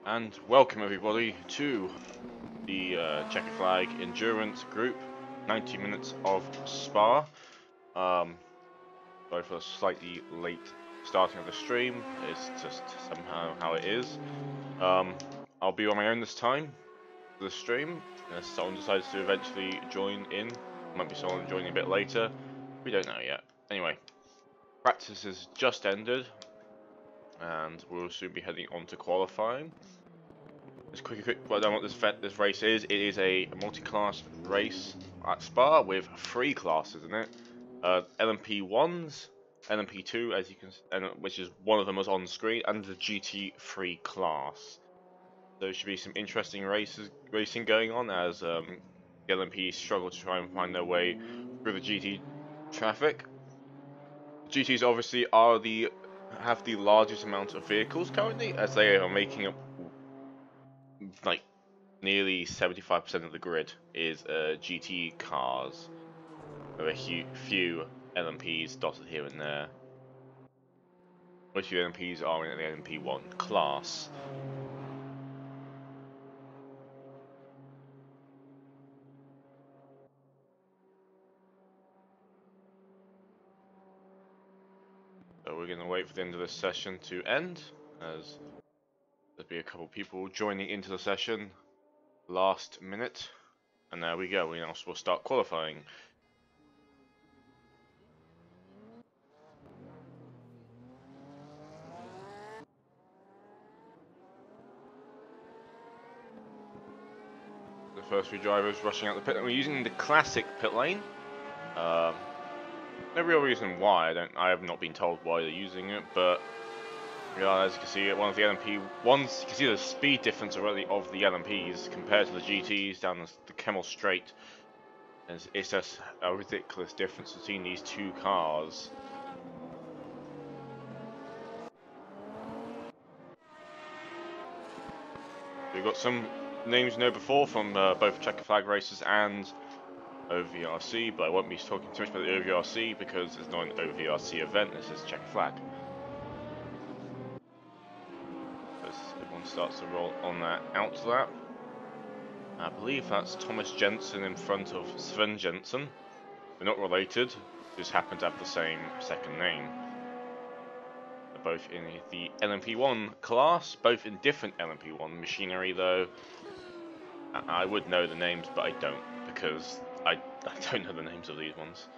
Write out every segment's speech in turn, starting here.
And welcome everybody to the Checker Flag Endurance Group, 90 minutes of Spa. Sorry for a slightly late starting of the stream, it's just somehow how it is. I'll be on my own this time for the stream, unless someone decides to eventually join in. Might be someone joining a bit later, we don't know yet. Anyway, practice has just ended, and we'll soon be heading on to qualifying. Just quick, what I don't want this race is. It is a multi-class race at Spa with 3 classes in it. LMP1s, LMP2, as you can, which is one of them was on screen, and the GT3 class. So there should be some interesting racing going on as the LMPs struggle to try and find their way through the GT traffic. GTs obviously have the largest amount of vehicles currently, as they are making up like nearly 75% of the grid is GT cars. There are a few LMPs dotted here and there. Most of the LMPs are in the LMP1 class. So we're going to wait for the end of this session to end, as there'll be a couple people joining into the session last minute. And there we go, we'll start qualifying. The first few drivers rushing out the pit lane. We're using the classic pit lane. No real reason why. I have not been told why they're using it, but yeah, as you can see, one of the LMP ones, you can see the speed difference already of the LMPs compared to the GTs down the Kemmel Straight. And it's just a ridiculous difference between these two cars. We've got some names you know before from both Checker Flag races and OVRC, but I won't be talking too much about the OVRC because it's not an OVRC event, this is Checker Flag. As everyone starts to roll on that out lap. I believe that's Thomas Jensen in front of Sven Jensen. They're not related, just happen to have the same second name. They're both in the LMP1 class, both in different LMP1 machinery though. I would know the names, but I don't, because I don't know the names of these ones.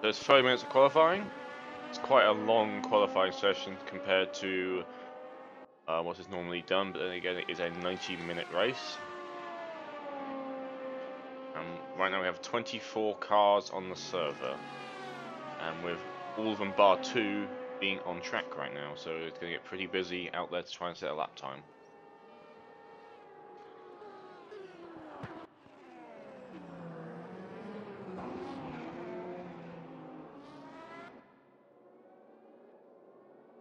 There's 30 minutes of qualifying. It's quite a long qualifying session compared to what is normally done, but then again it is a 90-minute race. Right now we have 24 cars on the server, and with all of them bar 2 being on track right now, so it's going to get pretty busy out there to try and set a lap time.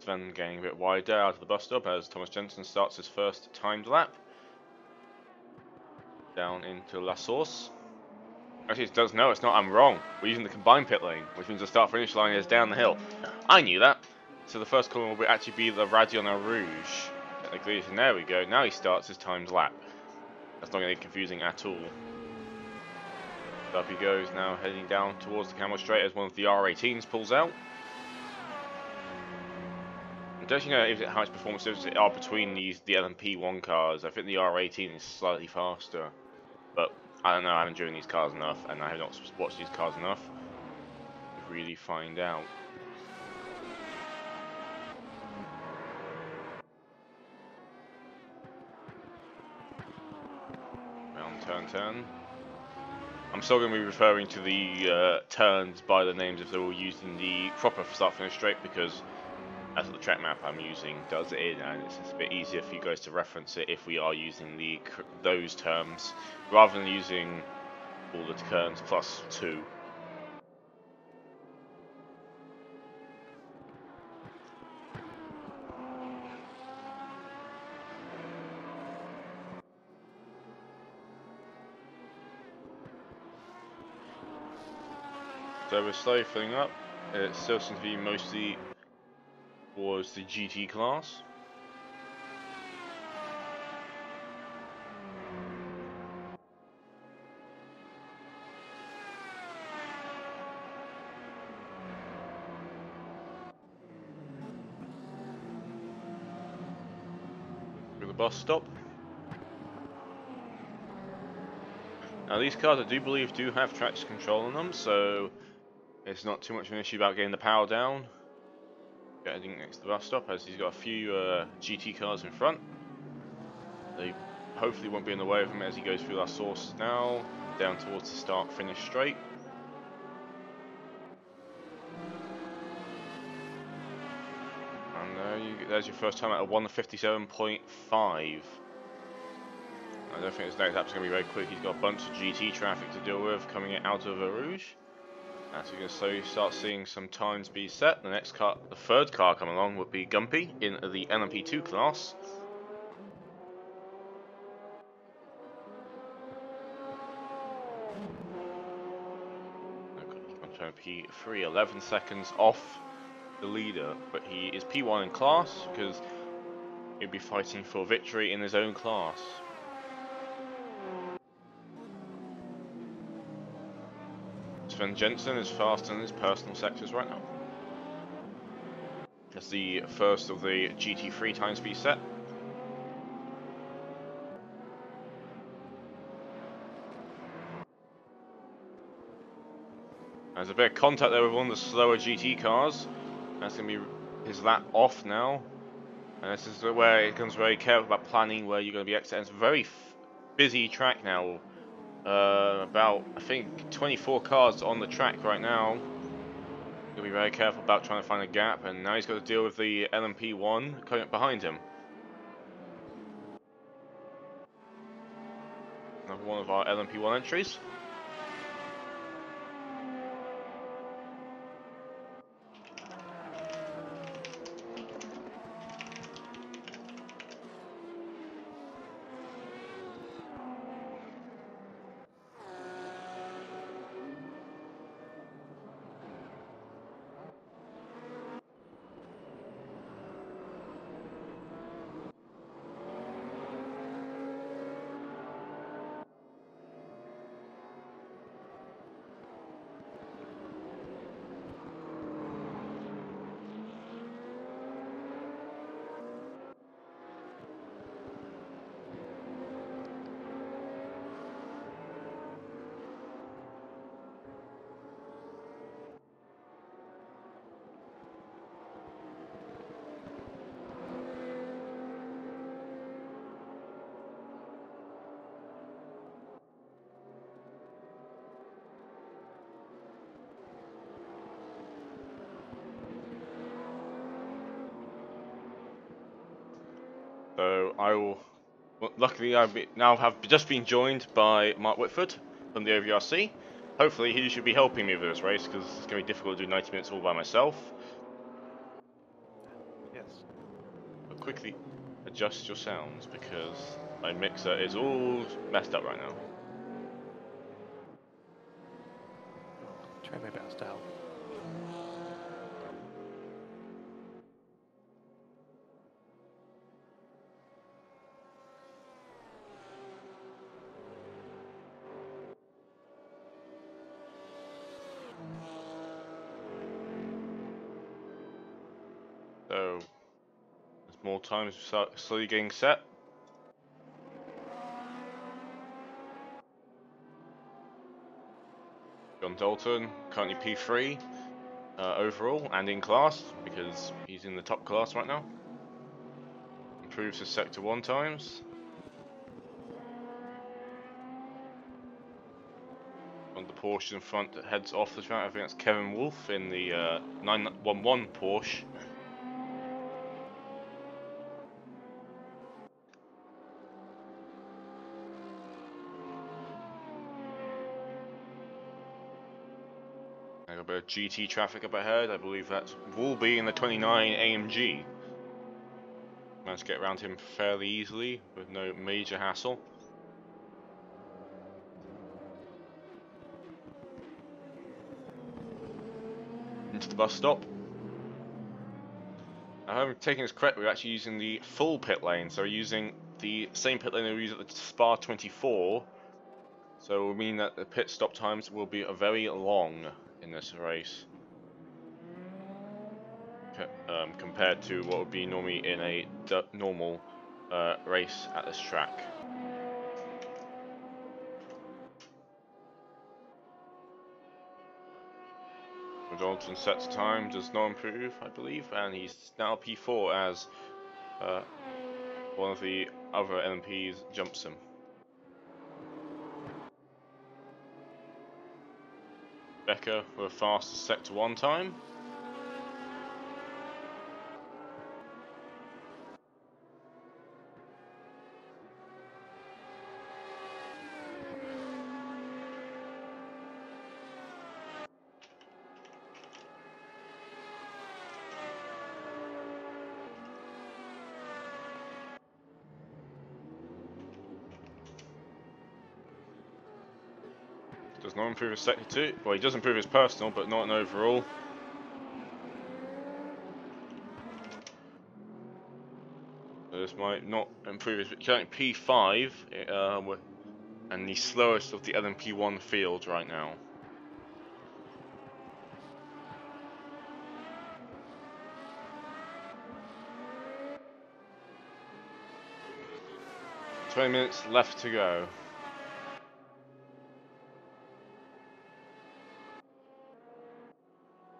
Sven getting a bit wider out of the bus stop as Thomas Jensen starts his first timed lap. Down into La Source. Actually, it does. No, it's not. I'm wrong. We're using the combined pit lane, which means the start-finish line is down the hill. I knew that. So the first corner will actually be the Radiona Rouge. Technically, and there we go. Now he starts his timed lap. That's not going to be confusing at all. Up he goes, now heading down towards the Kemmel Straight as one of the R18s pulls out. I don't know how much performance differences are between the LMP1 cars. I think the R18 is slightly faster, but I don't know, I haven't driven these cars enough, and I have not watched these cars enough to really find out. Round turn. I'm still going to be referring to the turns by the names if they're all using the proper start-finish straight, because that's what the track map I'm using does it, and it's just a bit easier for you guys to reference it if we are using those terms rather than using all the turns plus 2. So we're slowly filling up. It still seems to be mostly towards the GT class. Through the bus stop. Now these cars I do believe do have traction control on them, so it's not too much of an issue about getting the power down. Getting next to the bus stop, as he's got a few GT cars in front. They hopefully won't be in the way of him as he goes through our sources now, down towards the start-finish straight. And there's your first time at a 1:57.5. I don't think his next lap's going to be very quick. He's got a bunch of GT traffic to deal with coming out of Rouge. As you're going to slowly start seeing some times be set. The next car, the third car coming along would be Gumpy in the LMP2 class. P3, 11 seconds off the leader, but he is P1 in class because he'll be fighting for victory in his own class. Sven Jensen is fast in his personal sectors right now. That's the first of the GT3 time speed set. There's a bit of contact there with one of the slower GT cars. That's going to be his lap off now. And this is where it becomes very careful about planning where you're going to be exiting. It's a very busy track now. About, I think, 24 cars on the track right now. He'll be very careful about trying to find a gap, and now he's got to deal with the LMP1 coming up behind him. Another one of our LMP1 entries. So I will. Well, luckily, I now have just been joined by Mark Whitford from the OVRC. Hopefully, he should be helping me with this race because it's going to be difficult to do 90 minutes all by myself. Yes. But quickly adjust your sounds because my mixer is all messed up right now. Try my best out. So there's more time to start slowly getting set. John Dalton, currently P3 overall and in class because he's in the top class right now. Improves his sector 1 times. On the Porsche in front that heads off the track, I think that's Kevin Wolf in the 911 Porsche. I got a bit of GT traffic up ahead. I believe that will be in the 29 AMG. Managed to get around him fairly easily with no major hassle. Into the bus stop. I'm taking this correct. We're actually using the full pit lane, so we're using the same pit lane that we use at the Spa 24. So it will mean that the pit stop times will be very long in this race, compared to what would be normally in a normal race at this track. Dalton sets time, does not improve, I believe, and he's now P4 as one of the other LMPs jumps him. Becker with a fastest sector 1 time. Does not improve his sector 2. Well, he does improve his personal, but not an overall. So this might not improve his current P5, and the slowest of the LMP1 field right now. "20 minutes left to go."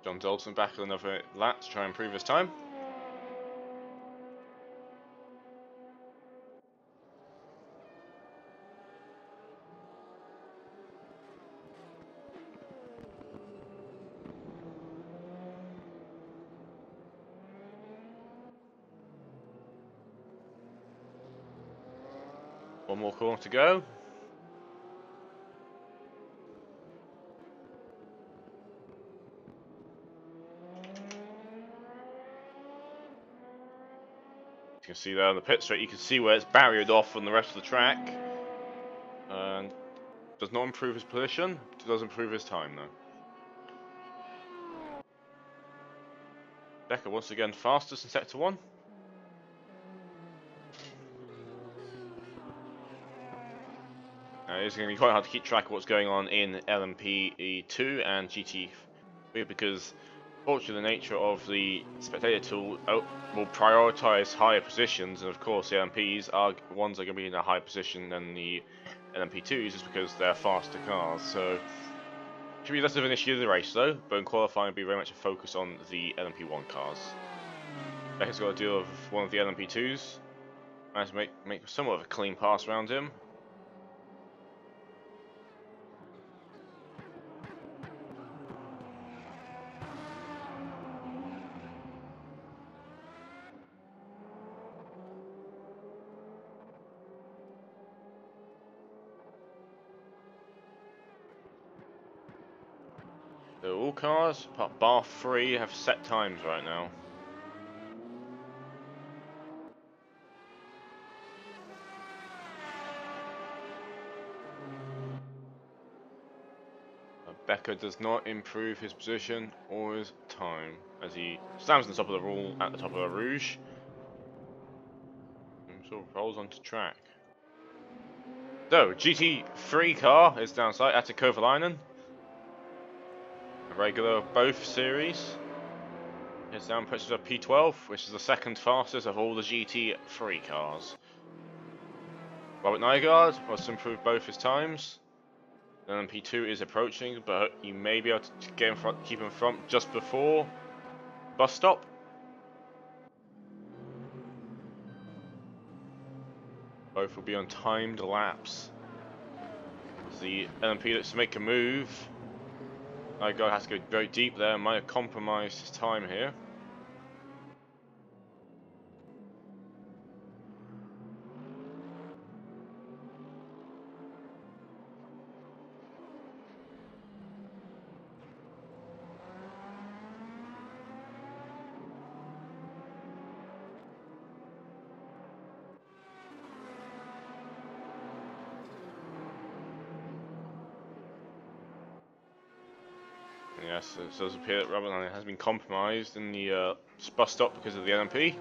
John Dalton back at another lap to try and improve his time. One more corner to go. You can see there on the pit straight, you can see where it's barriered off from the rest of the track. And does not improve his position, does improve his time though. Becker once again fastest in sector 1. It's going to be quite hard to keep track of what's going on in LMP2 and GT3 because, fortunately, the nature of the spectator tool will prioritise higher positions, and of course the LMPs are ones that are going to be in a higher position than the LMP2s just because they're faster cars. So it should be less of an issue in the race though, but in qualifying it'll be very much a focus on the LMP1 cars. Becker's got to deal with one of the LMP2s, managed to make somewhat of a clean pass around him. So all cars, apart bar 3, have set times right now. Becker does not improve his position or his time as he slams on the top of the wall at the top of the Rouge and sort of rolls onto track. So, GT3 car is downside at Kovalainen. A regular of both series. His down pushes up P12, which is the second fastest of all the GT3 cars. Robert Nygaard wants to improve both his times. Then P2 is approaching, but you may be able to get in front, keep in front just before bus stop. Both will be on timed laps. As the LMP looks to make a move. Nygaard has to go very deep there and might have compromised his time here. Yes, it does appear that rubber line has been compromised in the bus stop because of the LMP.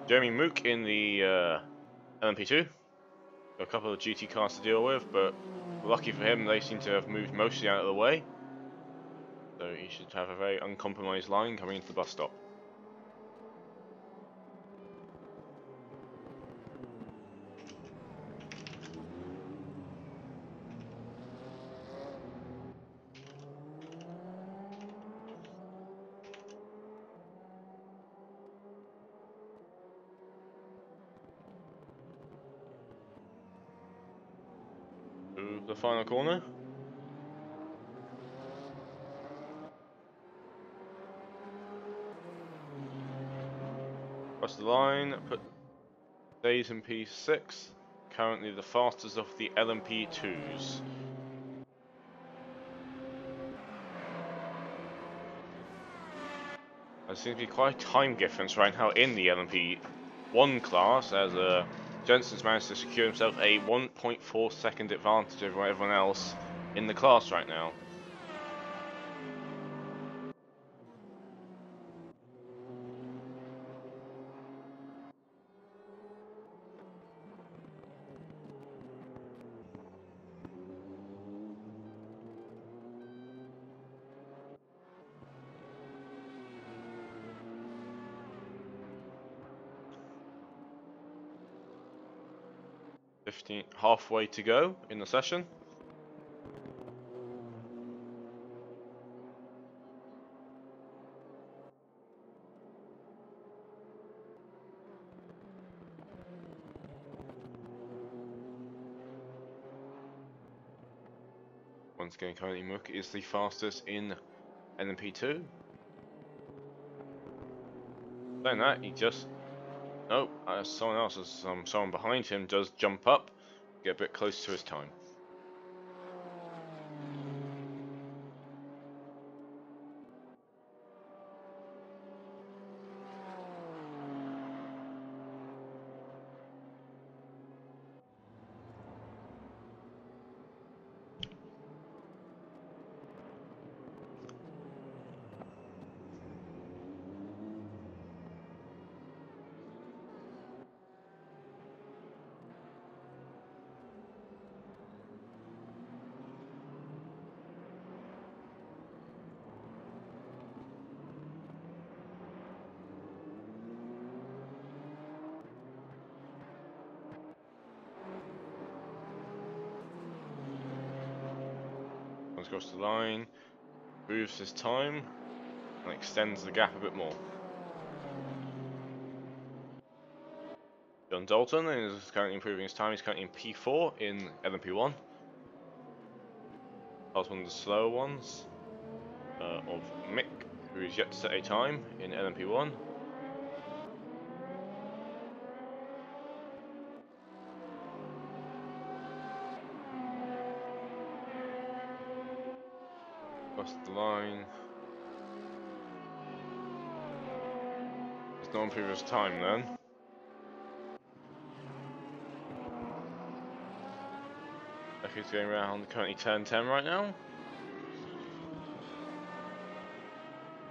Jeremy Mook in the LMP2. Got a couple of GT cars to deal with, but lucky for him, they seem to have moved mostly out of the way. So he should have a very uncompromised line coming into the bus stop. To the final corner. Across the line, put Days in P6. Currently the fastest of the LMP2s. There seems to be quite a time difference right now in the LMP1 class, as Jensen's managed to secure himself a 1.4 second advantage over everyone else in the class right now. Halfway to go in the session. Once again, currently Mook is the fastest in LMP2. Saying that, he just... Nope, someone else, someone behind him does jump up, get a bit close to his time. Comes across the line, moves his time, and extends the gap a bit more. John Dalton is currently improving his time. He's currently in P4 in LMP1. That's one of the slower ones of Mick, who is yet to set a time in LMP1. Across the line. It's not improved his time then. He's going around currently turn 10 right now.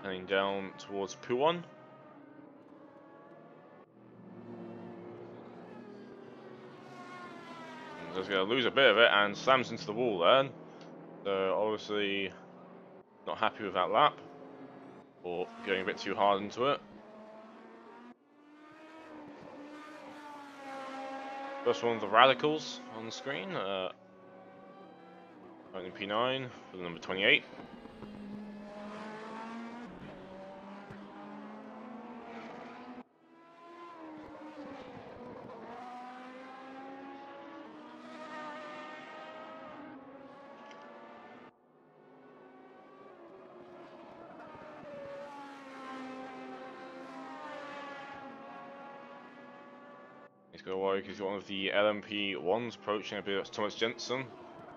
Heading down towards P1. Just going to lose a bit of it and slams into the wall there. So obviously not happy with that lap, or going a bit too hard into it. First one of the radicals on the screen. Only P9 for the number 28. He's got to worry because one of the LMP1s approaching, I believe that's Thomas Jensen,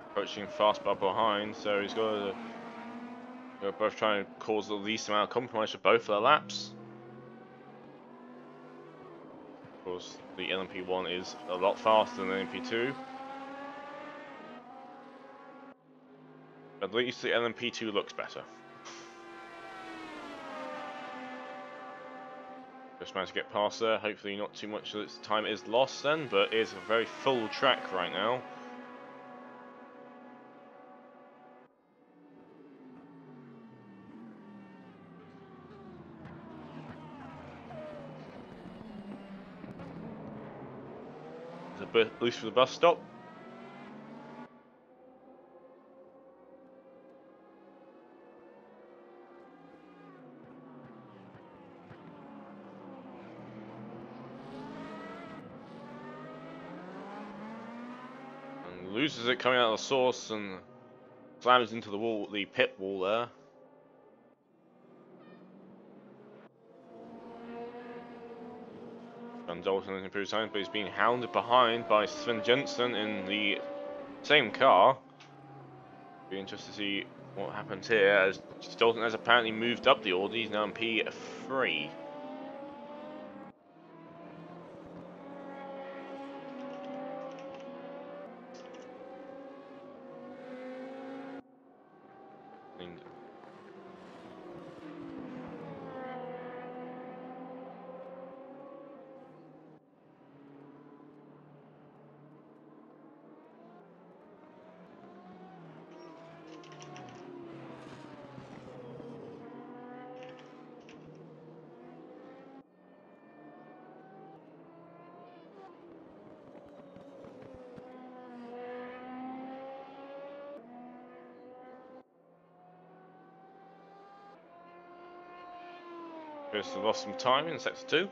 approaching fast but behind, so he's got to both trying to cause the least amount of compromise for both of their laps. Of course, the LMP1 is a lot faster than the LMP2. At least the LMP2 looks better. Just managed to get past there. Hopefully not too much of its time is lost then, but it is a very full track right now. There's a boost for the bus stop. Loses it coming out of the source and slams into the wall, the pit wall there. Van Dalton has improved time, but he's being hounded behind by Sven Jensen in the same car. Be interested to see what happens here, as Dalton has apparently moved up the order. He's now in P3. Appears to have lost some time in sector 2.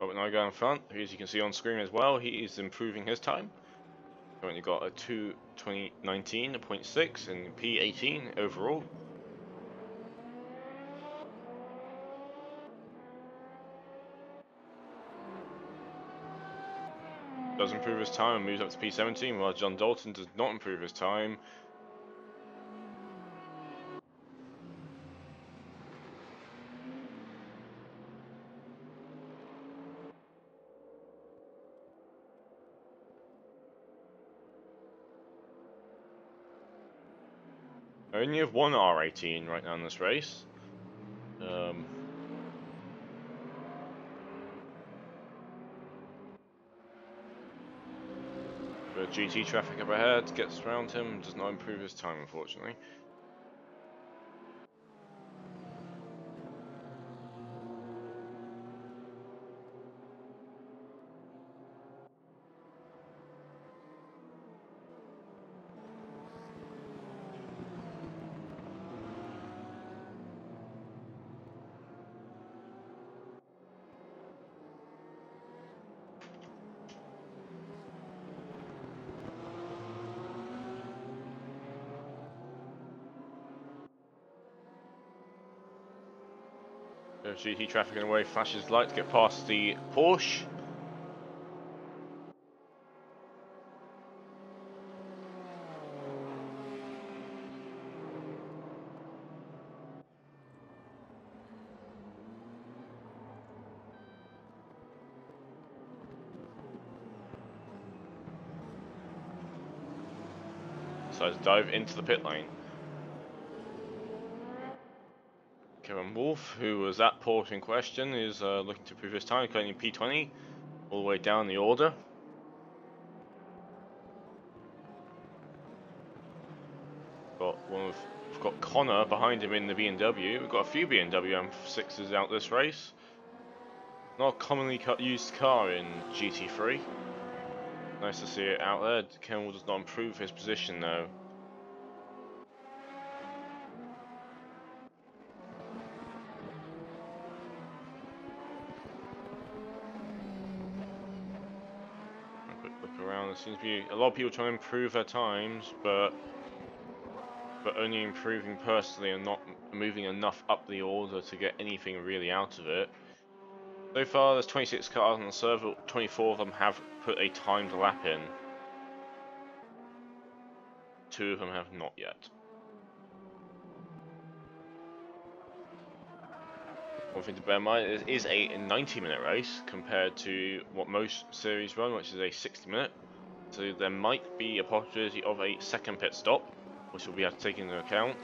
Robert Nygaard in front, who, as you can see on screen as well, he is improving his time. Currently got a 2:20.19.6 in P18 overall. Does improve his time and moves up to P17, while John Dalton does not improve his time. I only have one R18 right now in this race. But GT traffic up ahead gets around him, does not improve his time, unfortunately. GT traffic in the way, flashes light to get past the Porsche. Decides to dive into the pit lane. Kevin Wolf, who was at Porsche in question, is looking to improve his time, currently P20, all the way down the order. We've got Connor behind him in the BMW. We've got a few BMW M6s out this race. Not a commonly used car in GT3. Nice to see it out there. Kevin Wolf does not improve his position though. Around. There seems to be a lot of people trying to improve their times, but only improving personally and not moving enough up the order to get anything really out of it. So far, there's 26 cars on the server. 24 of them have put a timed lap in. 2 of them have not yet. One thing to bear in mind, it is a 90-minute race compared to what most series run, which is a 60-minute. So there might be a possibility of a second pit stop, which will be have to take into account.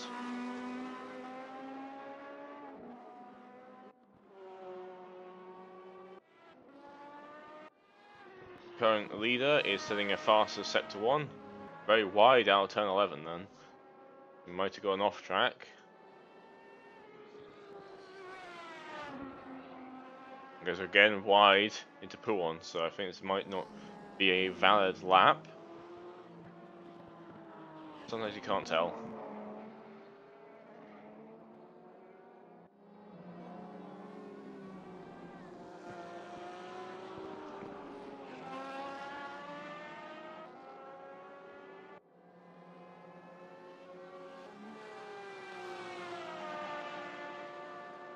Current leader is setting a faster sector 1, very wide out of turn 11 then. We might have gone off track. Goes again wide into Puon, so I think this might not be a valid lap. Sometimes you can't tell.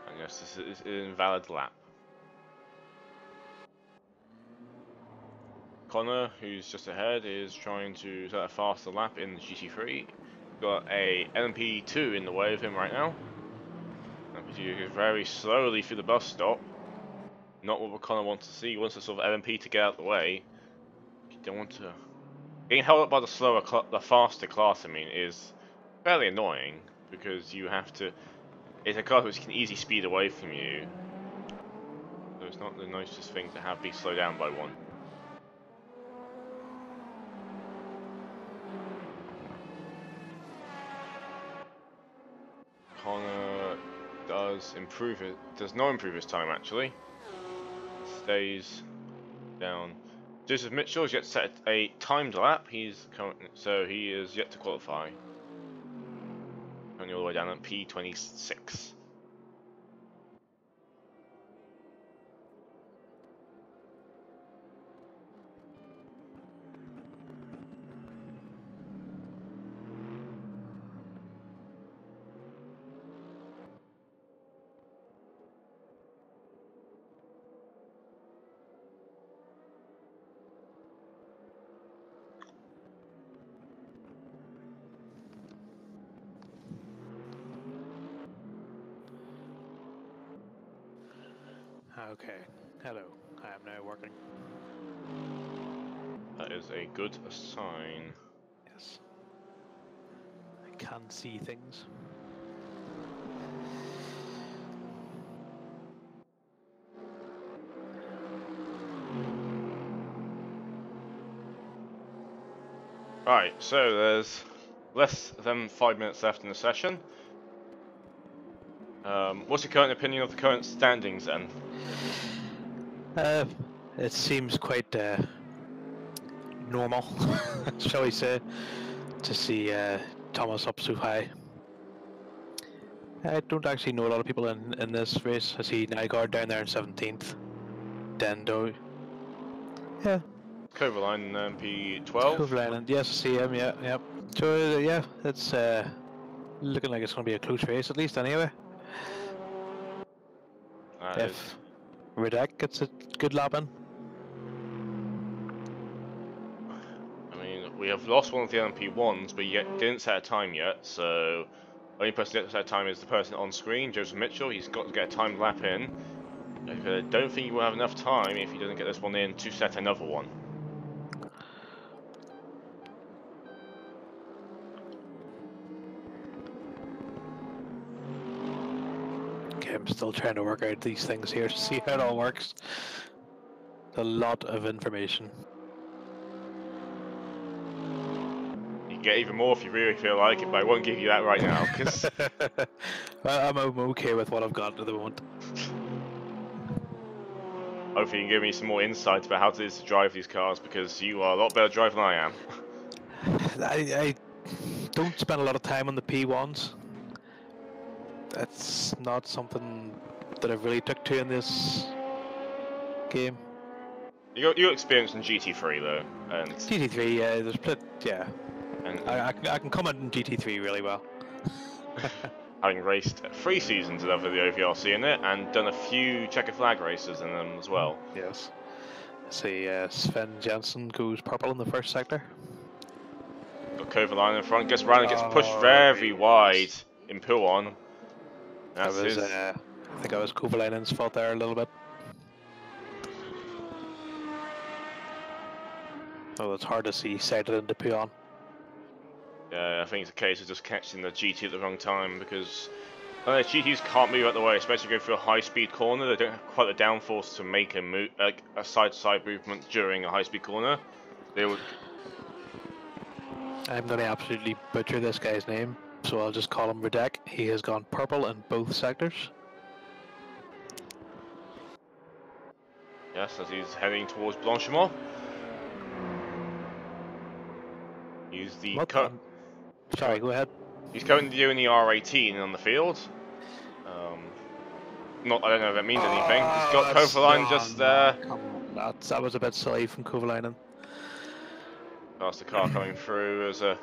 And yes, this is an invalid lap. Connor, who's just ahead, is trying to set a faster lap in the GT3. Got a LMP2 in the way of him right now. LMP2 is very slowly through the bus stop. Not what Connor wants to see. He wants a sort of LMP to get out of the way. You don't want to. Getting held up by the faster class, I mean, is fairly annoying because you have to. It's a car which can easily speed away from you. So it's not the nicest thing to have be slowed down by one. Connor does not improve his time actually. Stays down. Joseph Mitchell has yet to set a timed lap. He is yet to qualify. Currently all the way down at P26. Okay, hello. I am now working. That is a good sign. Yes. I can see things. Right, so there's less than 5 minutes left in the session. What's your current opinion of the current standings then? It seems quite normal, shall we say, to see Thomas up so high. I don't actually know a lot of people in this race. I see Nygaard down there in 17th. Dendo. Yeah. Coverline and MP12. Coverline, yes, I see him, yeah. So, yeah, it's looking like it's going to be a close race at least anyway. If Redek gets a good lap in. I mean, we have lost one of the LMP1s, but yet didn't set a time yet, so the only person that set a time is the person on screen, Joseph Mitchell. He's got to get a timed lap in. I don't think he will have enough time if he doesn't get this one in to set another one. Okay, I'm still trying to work out these things here to see how it all works. A lot of information. You get even more if you really feel like it, but I won't give you that right now, because... Well, I'm okay with what I've got at the moment. Hopefully you can give me some more insights about how it is to drive these cars, because you are a lot better driver than I am. I don't spend a lot of time on the P1s. That's not something that I've really took to in this game. You got experience in GT3 though, and GT3, yeah, there's split, yeah. And I can comment on GT3 really well. having raced 3 seasons of the OVRC in it and done a few checkered flag races in them as well. Yes. See, Sven Jensen goes purple in the first sector. Got Kovalainen in front, gets pushed Oh, very wide in Puon. That's his. I think it was Kovalainen's fault there a little bit. Oh, it's hard to see sighted into Puon. Yeah, I think it's a case of just catching the GT at the wrong time because GTs can't move out the way, especially going through a high-speed corner. They don't have quite the downforce to make a move, like a side-to-side movement during a high-speed corner. They would. I'm going to absolutely butcher this guy's name, so I'll just call him Radek. He has gone purple in both sectors. Yes, as he's heading towards Blanchimont. He's the Sorry, go ahead. He's currently doing the R18 on the field. I don't know if that means anything. He's got Kovalainen just there. That was a bit silly from Kovalainen. Past the car coming through as a.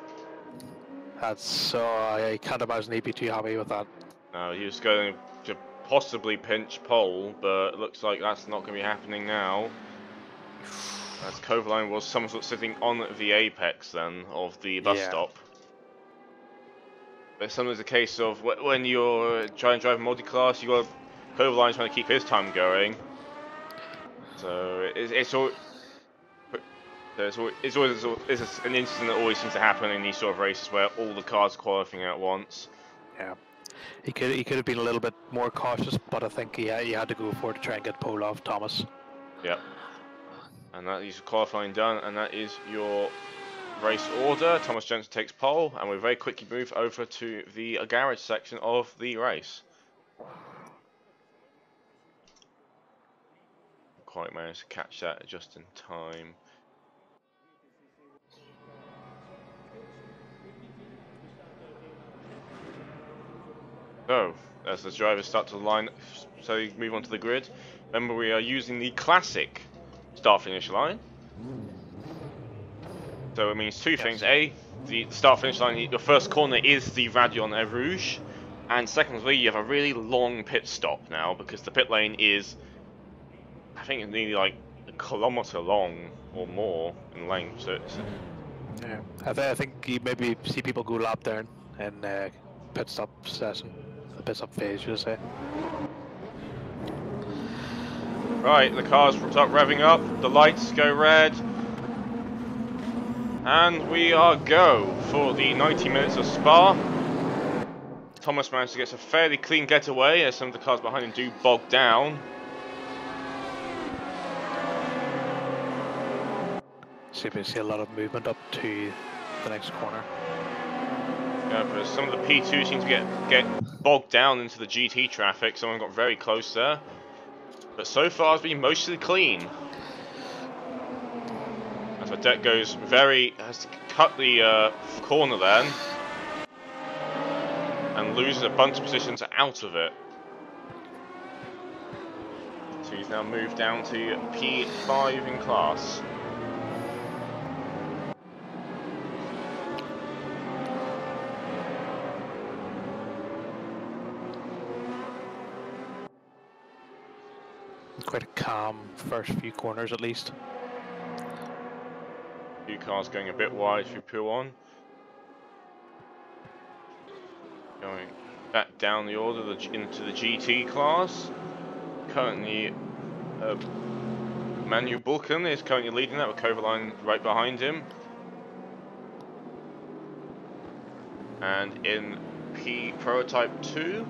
I can't imagine he'd be too happy with that. No, he was going to possibly pinch pole, but it looks like that's not going to be happening now. As Kovalainen was some sort of sitting on the apex then of the bus stop. But sometimes a case of when you're trying to drive a multi-class, you got Kovalainen trying to keep his time going. So it's always an incident that always seems to happen in these sort of races where all the cars are qualifying at once. Yeah, he could have been a little bit more cautious, but I think he had to go for it to try and get pole off Thomas. Yep. And that is qualifying done, and that is your race order. Thomas Jensen takes pole, and we very quickly move over to the garage section of the race. Quite managed to catch that just in time. So, as the drivers start to line, so you move onto the grid. Remember, we are using the classic start-finish line. So it means two things. A, the start-finish line, your first corner is the Radion Air Rouge. And secondly, you have a really long pit stop now, because the pit lane is, I think it's nearly like a kilometre long or more in length. So it's, yeah, I think you maybe see people go lap there in pit stop session, the pit stop phase, should I say. Right, the cars start revving up, the lights go red, and we are go for the 90 minutes of Spa. Thomas managed to get a fairly clean getaway as some of the cars behind him do bog down. So you see a lot of movement up to the next corner. Yeah, but some of the P2 seem to get bogged down into the GT traffic. Someone got very close there. But so far it's been mostly clean. As the deck has to cut the corner then. And loses a bunch of positions out of it. So he's now moved down to P5 in class. Quite a calm first few corners at least. Few cars going a bit wide through Puon. Going back down the order into the GT class. Currently, Manu Bulkan is currently leading that with Kovalainen right behind him. And in P Prototype 2,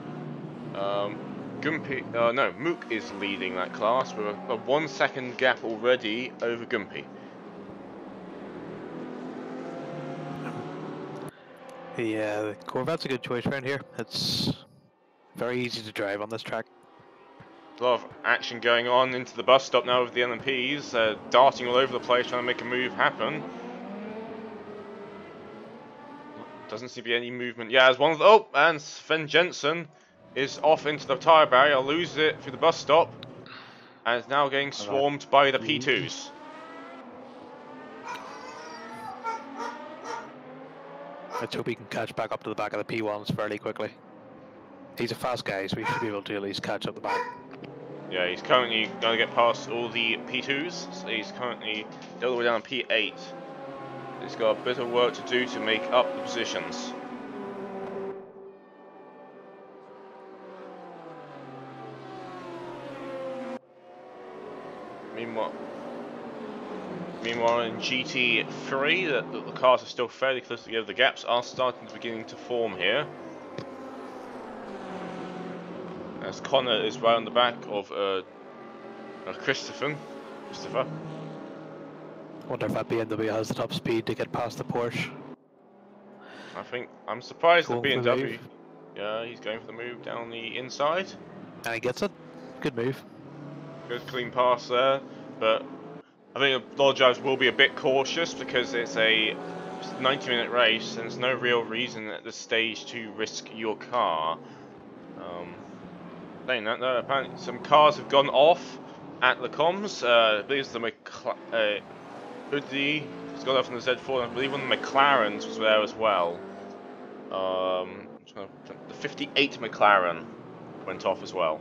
Mook is leading that class with a 1 second gap already over Gumpy. The Corvette's a good choice around here. It's very easy to drive on this track. A lot of action going on into the bus stop now with the LMPs, darting all over the place trying to make a move happen. Doesn't seem to be any movement. Yeah, as one of the, and Sven Jensen is off into the tyre barrier, loses it through the bus stop, and is now getting swarmed by the P2s. Let's hope he can catch back up to the back of the P1s fairly quickly. He's a fast guy, so we should be able to at least catch up the back. Yeah, he's currently going to get past all the P2s. So he's currently all the way down to P8. He's got a bit of work to do to make up the positions. Meanwhile in GT3, the cars are still fairly close together. The gaps are beginning to form here. As Connor is right on the back of Christopher. Wonder if that BMW has the top speed to get past the Porsche. I'm surprised the Going for the BMW. move. Yeah, he's going for the move down the inside. And he gets it. Good move. Good clean pass there, but I think a lot of drivers will be a bit cautious because it's a 90-minute race and there's no real reason at this stage to risk your car. Saying that though, apparently some cars have gone off at the comms. I believe it's the Hoodie has gone off on the Z4, and I believe one of the McLarens was there as well. The 58 McLaren went off as well.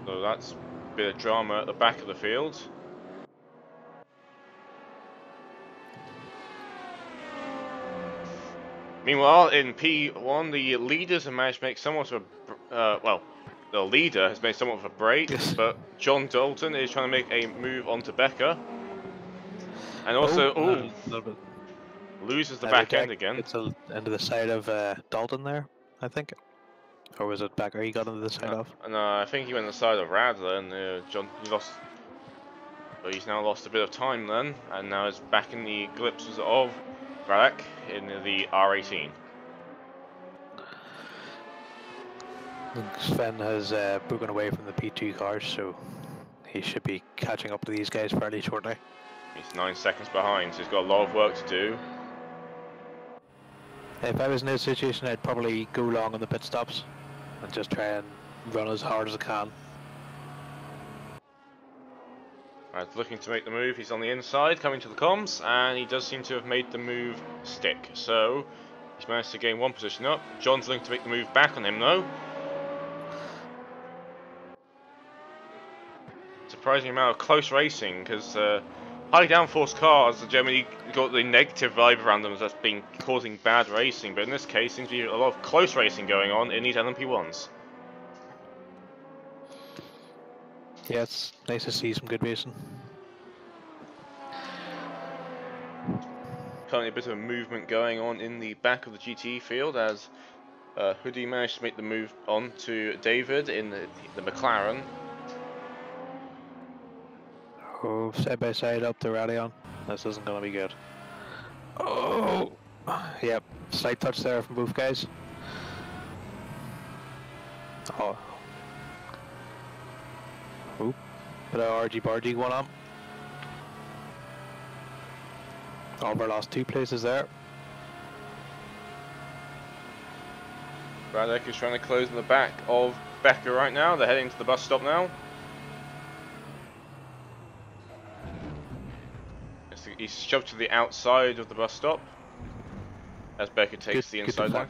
So that's a bit of drama at the back of the field. Meanwhile, in P1, the leaders have managed to make somewhat of a well, the leader has made somewhat of a break, but John Dalton is trying to make a move onto Becker, and also loses the back end again. It's into the side of Dalton there, I think. Or was it Becker he got into the side of? No, I think he went on the side of Radler, and he lost. So he's now lost a bit of time then, and now is back in the glimpses of Radek in the R18. Sven has broken away from the P2 cars, so he should be catching up to these guys fairly shortly. He's 9 seconds behind, so he's got a lot of work to do. If I was in this situation, I'd probably go long on the pit stops and just try and run as hard as I can. Right, looking to make the move. He's on the inside, coming to the comms, and he does seem to have made the move stick. So he's managed to gain one position up. John's looking to make the move back on him though. Surprising amount of close racing, because high downforce cars have generally got the negative vibe around them as that's been causing bad racing, but in this case seems to be a lot of close racing going on in these LMP1s. Yeah, it's nice to see some good racing. Currently a bit of a movement going on in the back of the GT field as Hoodie managed to make the move on to David in the McLaren. Oh, side by side up to Radion. This isn't going to be good. Oh! Yep, slight touch there from both guys. Oh. Oop. Bit of argy-bargy going on. Oliver lost 2 places there. Radek is trying to close in the back of Becker right now. They're heading to the bus stop now. He's shoved to the outside of the bus stop as Becker takes the inside line.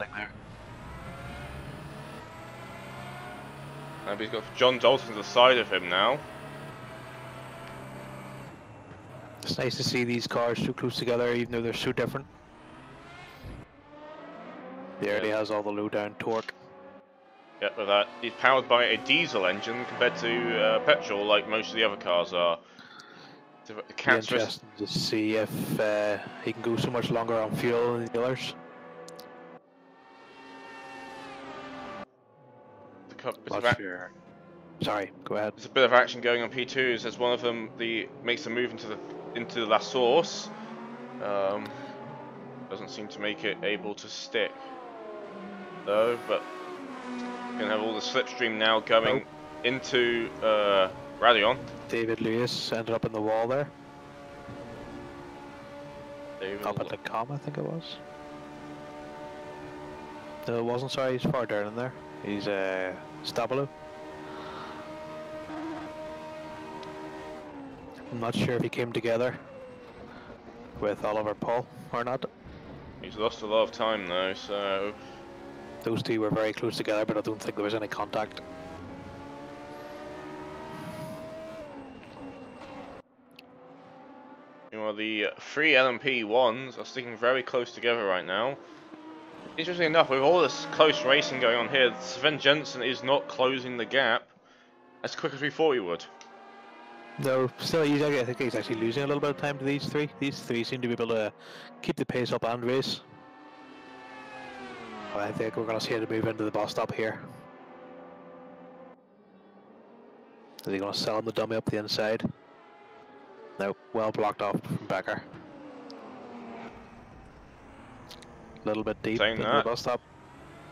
And he's got John Dalton to the side of him now. It's nice to see these cars so close together, even though they're so different. He already has all the low down torque. Yeah, but that he's powered by a diesel engine compared to petrol, like most of the other cars are. Be interesting to see if he can go so much longer on fuel than the others. Sorry, go ahead. There's a bit of action going on P2s as one of them makes a move into La Source. Doesn't seem to make it able to stick though, but gonna have all the slipstream now going into Radion. David Lewis ended up in the wall there. Up at the com, I think it was. No, it wasn't. Sorry, he's far down in there. He's Stabilo. I'm not sure if he came together with Oliver Paul or not. He's lost a lot of time though, so Those two were very close together, but I don't think there was any contact. You know, the three LMP1s are sticking very close together right now. Interestingly enough, with all this close racing going on here, Sven Jensen is not closing the gap as quick as we thought he would. No, still, I think he's actually losing a little bit of time to these three. These three seem to be able to keep the pace up and race. I think we're going to see him move into the bus stop here. Is he going to sell him the dummy up the inside? No, well blocked off from Becker. A little bit deep into the bus stop.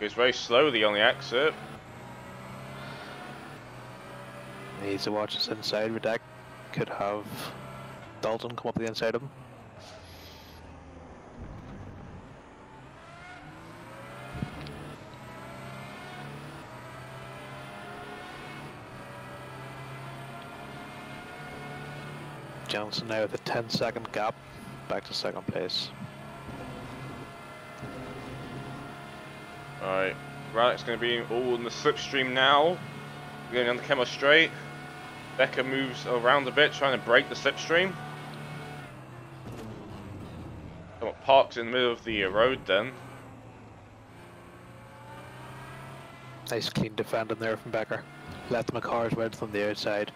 Goes very slowly on the exit. Needs to watch this inside. Redact could have Dalton come up the inside of him. Johnson now with a 10-second gap, back to second place. Alright, Radek's going to be all in the slipstream now. Going on the Kemo straight. Becker moves around a bit, trying to break the slipstream. Parks in the middle of the road then. Nice clean defending there from Becker. Let the McCars went from the outside.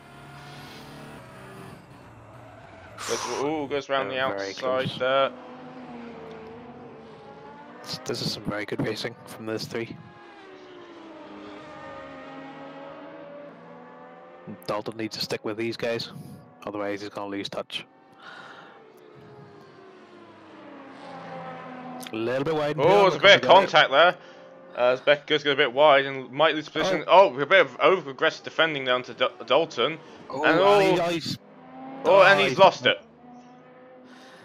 Goes around the outside there. This is some very good racing from those three. Dalton needs to stick with these guys, otherwise he's going to lose touch. A little bit wide. Oh, there's a bit of contact there. As Becker goes a bit wide and might lose position. Oh, a bit of over-aggressive defending down to Dalton. And he's lost it.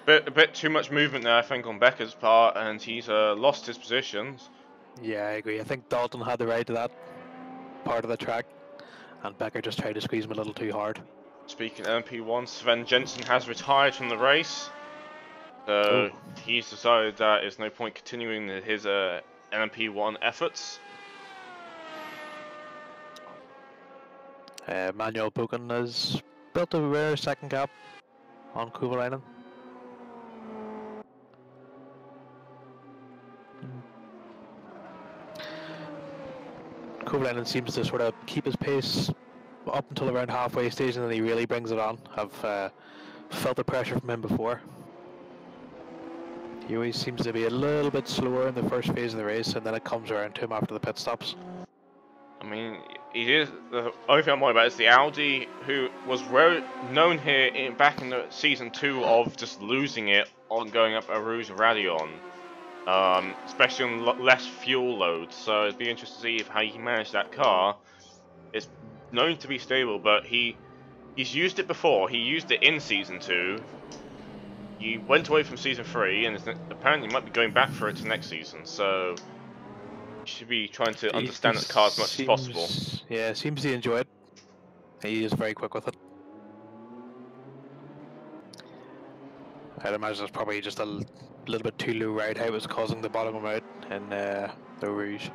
A bit too much movement there, I think, on Becker's part, and he's lost his positions. Yeah, I agree. I think Dalton had the right to that part of the track, and Becker just tried to squeeze him a little too hard. Speaking of LMP1, Sven Jensen has retired from the race, so he's decided that there's no point continuing his LMP1 efforts. Manuel Boken has built a rare second gap on Kovalainen. Kovalainen seems to sort of keep his pace up until around halfway stage, and then he really brings it on. I've felt the pressure from him before. He always seems to be a little bit slower in the first phase of the race, and then it comes around to him after the pit stops. I mean, he is the only thing I'm worried about is the Audi, who was known here back in the season 2 of just losing it on going up a Rouge Radion, especially on less fuel load. So it'd be interesting to see how he managed that car. It's known to be stable, but he's used it before. He used it in season 2. He went away from season 3, and apparently might be going back for it next season. So he should be trying to understand the car as much as possible. Yeah, seems to enjoy it. He is very quick with it. I'd imagine it's probably just a little bit too low ride height was causing the bottom out in the Rouge.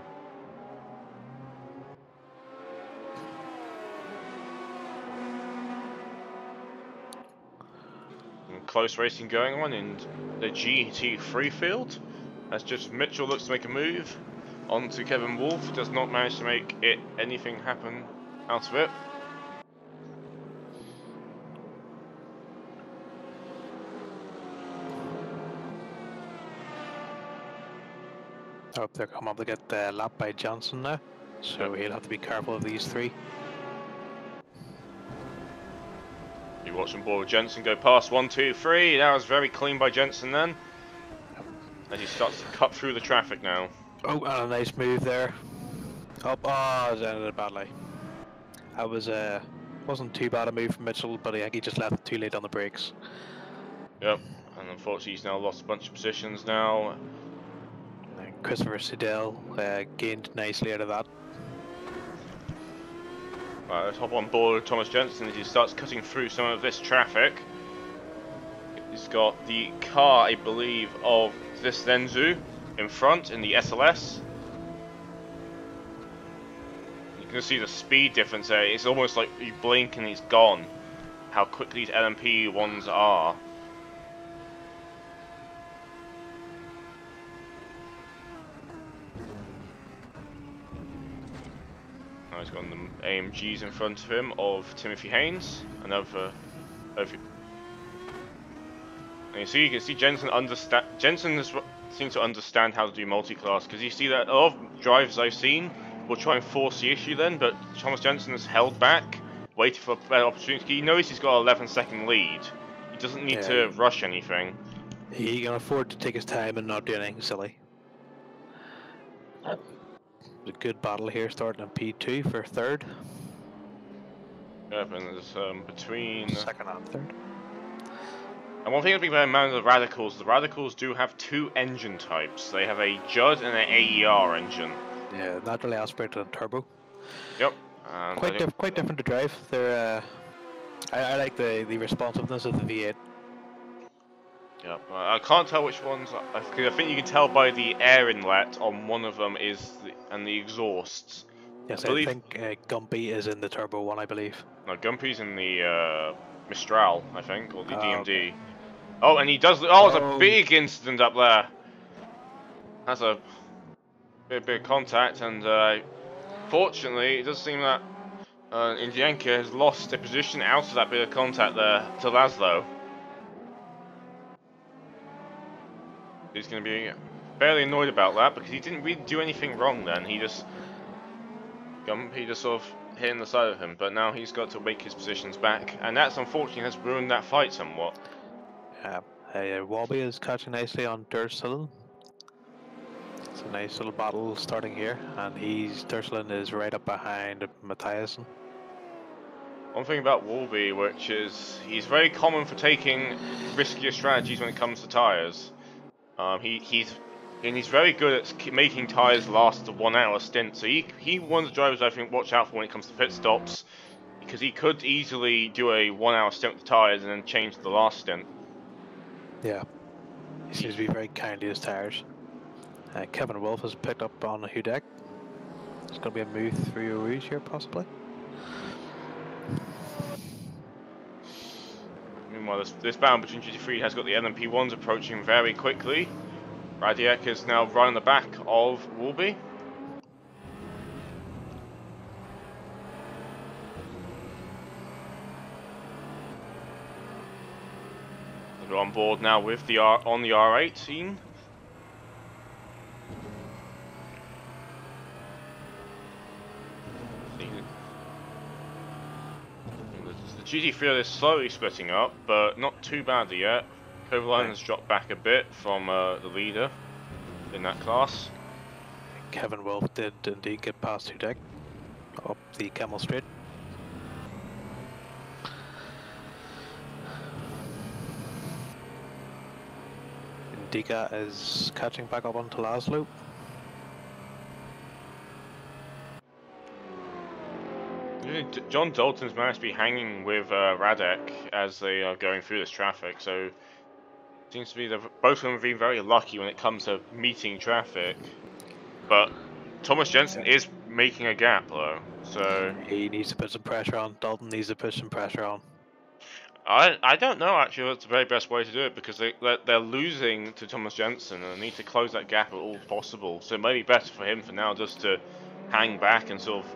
Close racing going on in the GT3 field, as just Mitchell looks to make a move onto Kevin Wolf, does not manage to make anything happen out of it. Oh, they're coming up to get lapped by Johnson now, so he'll have to be careful of these three. You watching board Jensen go past 1, 2, 3. That was very clean by Jensen then, as he starts to cut through the traffic now. Oh, and a nice move there. Up, it ended badly. That was wasn't too bad a move from Mitchell, but I think he just left it too late on the brakes. Yep, and unfortunately he's now lost a bunch of positions now. And Christopher Siddell gained nicely out of that. Right, let's hop on board Thomas Jensen as he starts cutting through some of this traffic. He's got the car, I believe, of this Zenzu in front in the SLS. can see the speed difference there. It's almost like you blink and it's gone. How quick these LMP ones are. Now he's got the AMGs in front of him of Timothy Haynes, another. And you can see Jensen seems to understand how to do multi-class, because you see that a lot of drivers I've seen will try and force the issue then, but Thomas Jensen has held back, waiting for a better opportunity. He knows he's got an 11-second lead. He doesn't need to rush anything. He can afford to take his time and not do anything silly. A good battle here, starting in P2 for third. Yep, and there's between second and third. And one thing to be very mind of the Radicals do have two engine types. They have a Judd and an AER engine. Yeah, naturally aspirated and turbo. Yep. Quite different to drive. They're I like the responsiveness of the V8. Yep. I can't tell which ones. I think you can tell by the air inlet on one of them and the exhausts. Yes, I think Gumpy is in the turbo one, I believe. No, Gumpy's in the Mistral, I think, or the DMD. Okay. Oh, and he does. Oh, there's a big incident up there. That's a bit of contact, and fortunately, it does seem that Indianka has lost a position out of that bit of contact there to Laszlo. He's going to be fairly annoyed about that because he didn't really do anything wrong then. He just sort of hit in the side of him, but now he's got to make his positions back, and that's unfortunately has ruined that fight somewhat. Yeah, Wobby is catching nicely on Durslin. It's a nice little battle starting here, and Durslin is right up behind Mathiasen. One thing about Wolby, which is he's very common for taking riskier strategies when it comes to tyres. He's very good at making tyres last the 1 hour stint. So he one of the drivers I think watch out for when it comes to pit stops, because he could easily do a 1 hour stint with the tyres and then change the last stint. Yeah, he seems to be very kind to his tyres. Kevin Wolf has picked up on the deck. It's going to be a move through Rouge here, possibly. Meanwhile, this battle between GT3 has got the LMP1s approaching very quickly. Radiak is now right on the back of Wolby. We're on board now with the R18. The GT3 is slowly splitting up, but not too badly yet. Kovalainen has dropped back a bit from the leader in that class. Kevin Wolf did indeed get past Hudek up the Camel Straight. Dika is catching back up onto Laszlo. John Dalton's managed to be hanging with Radek as they are going through this traffic, so it seems to be that both of them have been very lucky when it comes to meeting traffic. But Thomas Jensen is making a gap though, so he needs to put some pressure on. Dalton needs to put some pressure on. I don't know actually what's the very best way to do it, because they're losing to Thomas Jensen and they need to close that gap at all possible. So it may be better for him for now just to hang back and sort of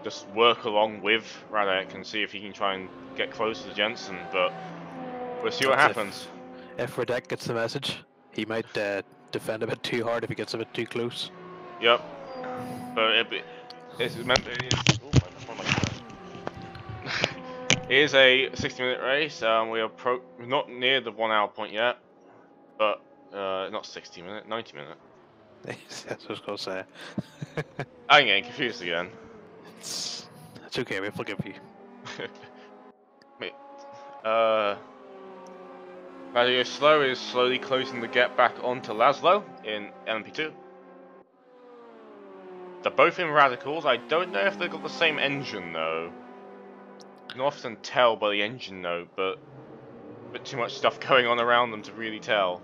just work along with Radek and see if he can try and get close to Jensen, but we'll see what happens. If Radek gets the message, he might defend a bit too hard if he gets a bit too close. Yep. But it's meant it is a 60-minute race. We are not near the 1 hour point yet, but not 60-minute, 90-minute. That's what I was going to say. I'm getting confused again. It's okay, we'll forgive you. Radio Slow is slowly closing the gap back onto Laszlo in LMP2. They're both in Radicals. I don't know if they've got the same engine though. You can often tell by the engine note, but a bit too much stuff going on around them to really tell.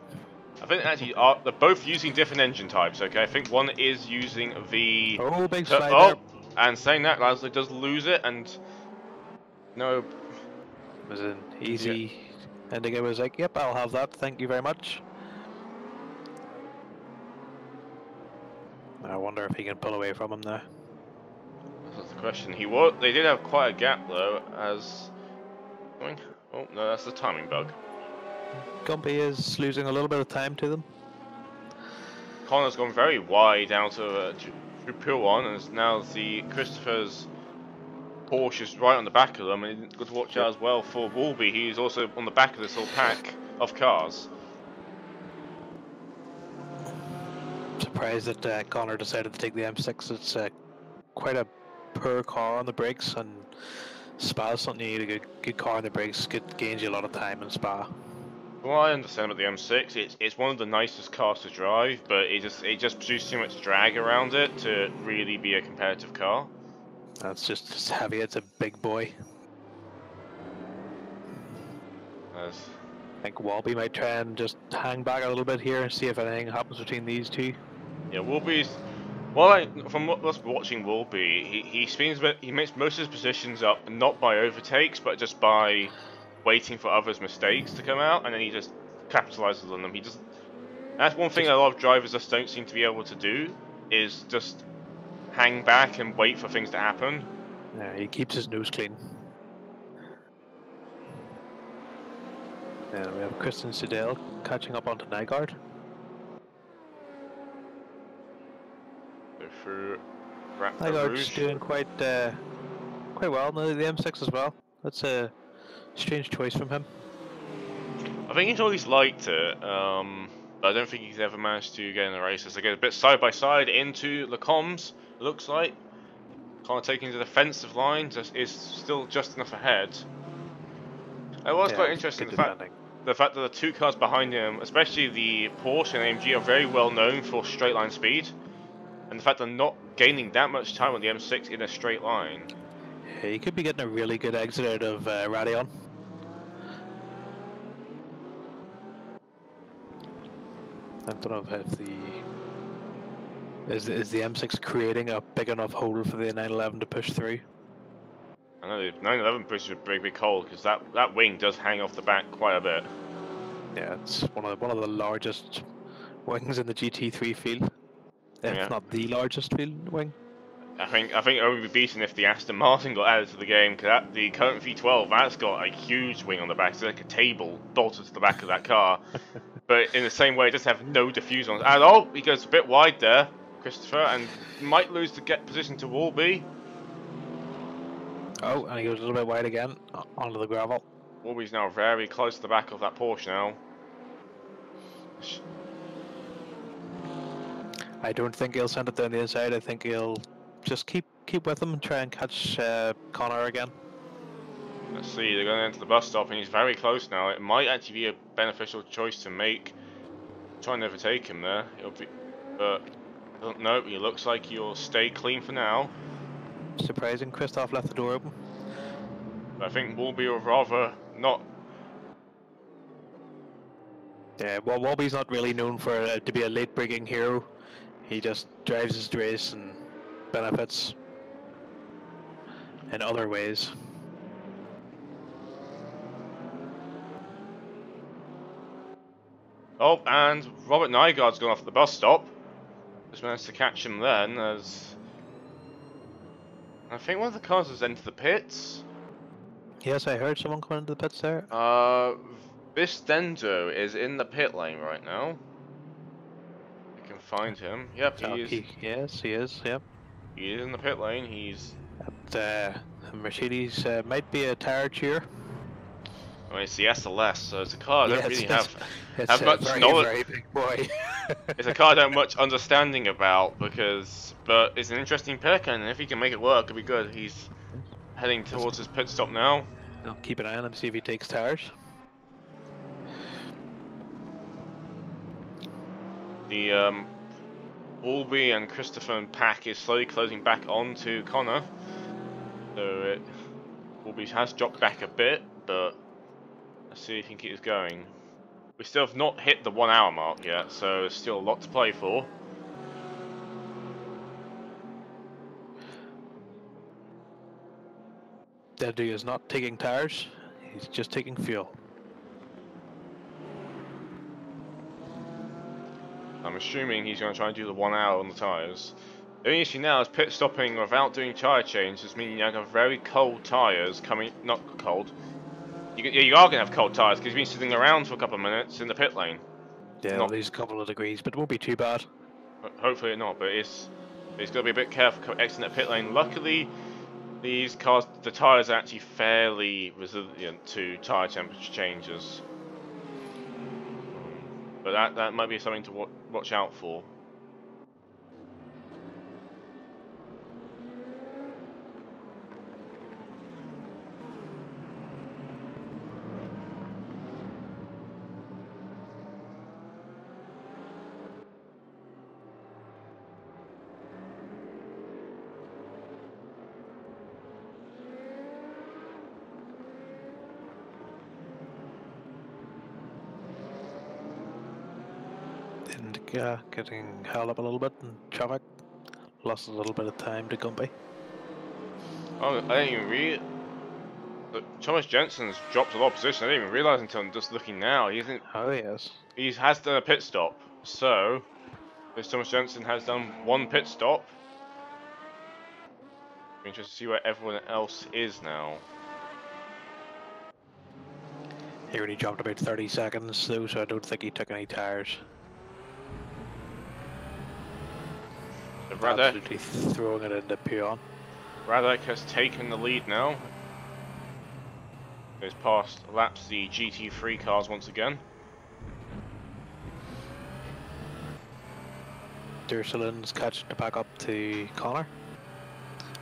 I think actually they're both using different engine types. Okay, I think one is using the big slide there. And saying that, Laszlo does lose it, and no, It was an easy ending. It was like, yep, I'll have that. Thank you very much. I wonder if he can pull away from him now. that's the question. They did have quite a gap though, as oh no, that's the timing bug. Gumpy is losing a little bit of time to them. Connor's gone very wide out to Pool 1, and now the Christopher's Porsche is right on the back of them, and good to watch out as well for Wolby. He's also on the back of this whole pack of cars. Surprised that Connor decided to take the M6. It's quite a poor car on the brakes, and Spa is something you need a good car on the brakes. Gains you a lot of time in Spa. Well, I understand about the M6. It's one of the nicest cars to drive, but it just produces too much drag around it to really be a competitive car. That's just heavy. It's a big boy. I think Walby might try and just hang back a little bit here and see if anything happens between these two. Yeah, Wolby's. From us watching Wolby, he makes most of his positions up not by overtakes, but just by waiting for others' mistakes to come out, and then he just capitalizes on them. That's one thing a lot of drivers just don't seem to be able to do, is just hang back and wait for things to happen. Yeah, he keeps his nose clean. And we have Kristen Sudell catching up onto Nygaard. Through Nygaard's doing quite well in the M6 as well. That's a strange choice from him. I think he's always liked it, but I don't think he's ever managed to get in the races. They get a bit side by side into the comms, looks like. Kind of taking the defensive line, is still just enough ahead. It was quite interesting, the fact that the two cars behind him, especially the Porsche and AMG, are very well known for straight line speed. And the fact they're not gaining that much time on the M6 in a straight line. Yeah, he could be getting a really good exit out of Radeon. I don't know if is the M6 creating a big enough hole for the 911 to push through. I know the 911 pushes a big hole because that wing does hang off the back quite a bit. Yeah, it's one of the largest wings in the GT3 field, if not the largest field wing. I think it would be beaten if the Aston Martin got added to the game, because the current V12, that's got a huge wing on the back. It's like a table bolted to the back of that car. But in the same way, it does have no diffuser on it. And oh, he goes a bit wide there, Christopher, and might lose to get position to Wolby. Oh, and he goes a little bit wide again, onto the gravel. Wolby's now very close to the back of that Porsche now. I don't think he'll send it down the inside. I think he'll just keep with him and try and catch Connor again. Let's see, they're going into the bus stop and he's very close now. It might actually be a beneficial choice to make. Try and overtake him there. But no, he looks like he'll stay clean for now. Surprising, Christoph left the door open. But I think Wolby would rather not. Yeah, well, Wolby's not really known for to be a late breaking hero. He just drives his race and benefits in other ways. Oh, and Robert Nygaard's gone off at the bus stop. Just managed to catch him then, as I think one of the cars has entered the pits. Yes, I heard someone come into the pits there. Vistendo is in the pit lane right now. I can find him. Yep, he is. Yes, he is. Yep. He is in the pit lane. He's. Mercedes might be a tire cheer. I mean, it's the SLS, so it's a car I don't really have much very, knowledge. Very big boy. It's a car I don't have much understanding about but it's an interesting pick, and if he can make it work, it'll be good. He's heading towards his pit stop now. I'll keep an eye on him, see if he takes tires. The Wolby and Christopher and Pack is slowly closing back on to Connor. So Wolby has dropped back a bit, but let's see if he can keep this going. We still have not hit the 1 hour mark yet, so there's still a lot to play for. instead of doing is not taking tires, he's just taking fuel. I'm assuming he's going to try and do the 1 hour on the tyres. The only issue now is pit stopping without doing tyre changes, meaning you have very cold tyres coming, not cold. You are going to have cold tyres because you've been sitting around for a couple of minutes in the pit lane. Yeah, Not, lose a couple of degrees, but it won't be too bad. hopefully not, but it's got to be a bit careful exiting that pit lane. Luckily, these cars, the tyres are actually fairly resilient to tyre temperature changes. But that might be something to watch out for. And getting held up a little bit in traffic. Lost a little bit of time to Gumpy. Oh, I didn't even read. Thomas Jensen's dropped a lot of position. I didn't even realise until I'm just looking now. Oh yes. He has done a pit stop. So, this Thomas Jensen has done one pit stop. Be interested to see where everyone else is now. He only dropped about 30 seconds though, so I don't think he took any tires. So Absolutely throwing it into peon. Radek has taken the lead now. Goes past, laps the GT3 cars once again. Dursulin's catching to back up to Connor.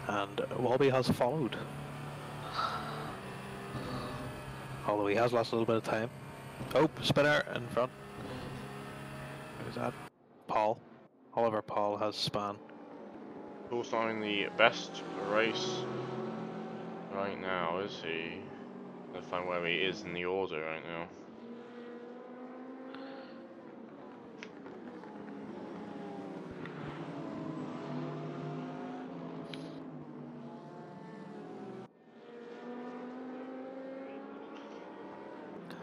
And Walby has followed. Although he has lost a little bit of time. Oh, spinner in front. Who's that? Paul. Oliver Paul has span. Who's starting the best race right now, is he? Let's find where he is in the order right now.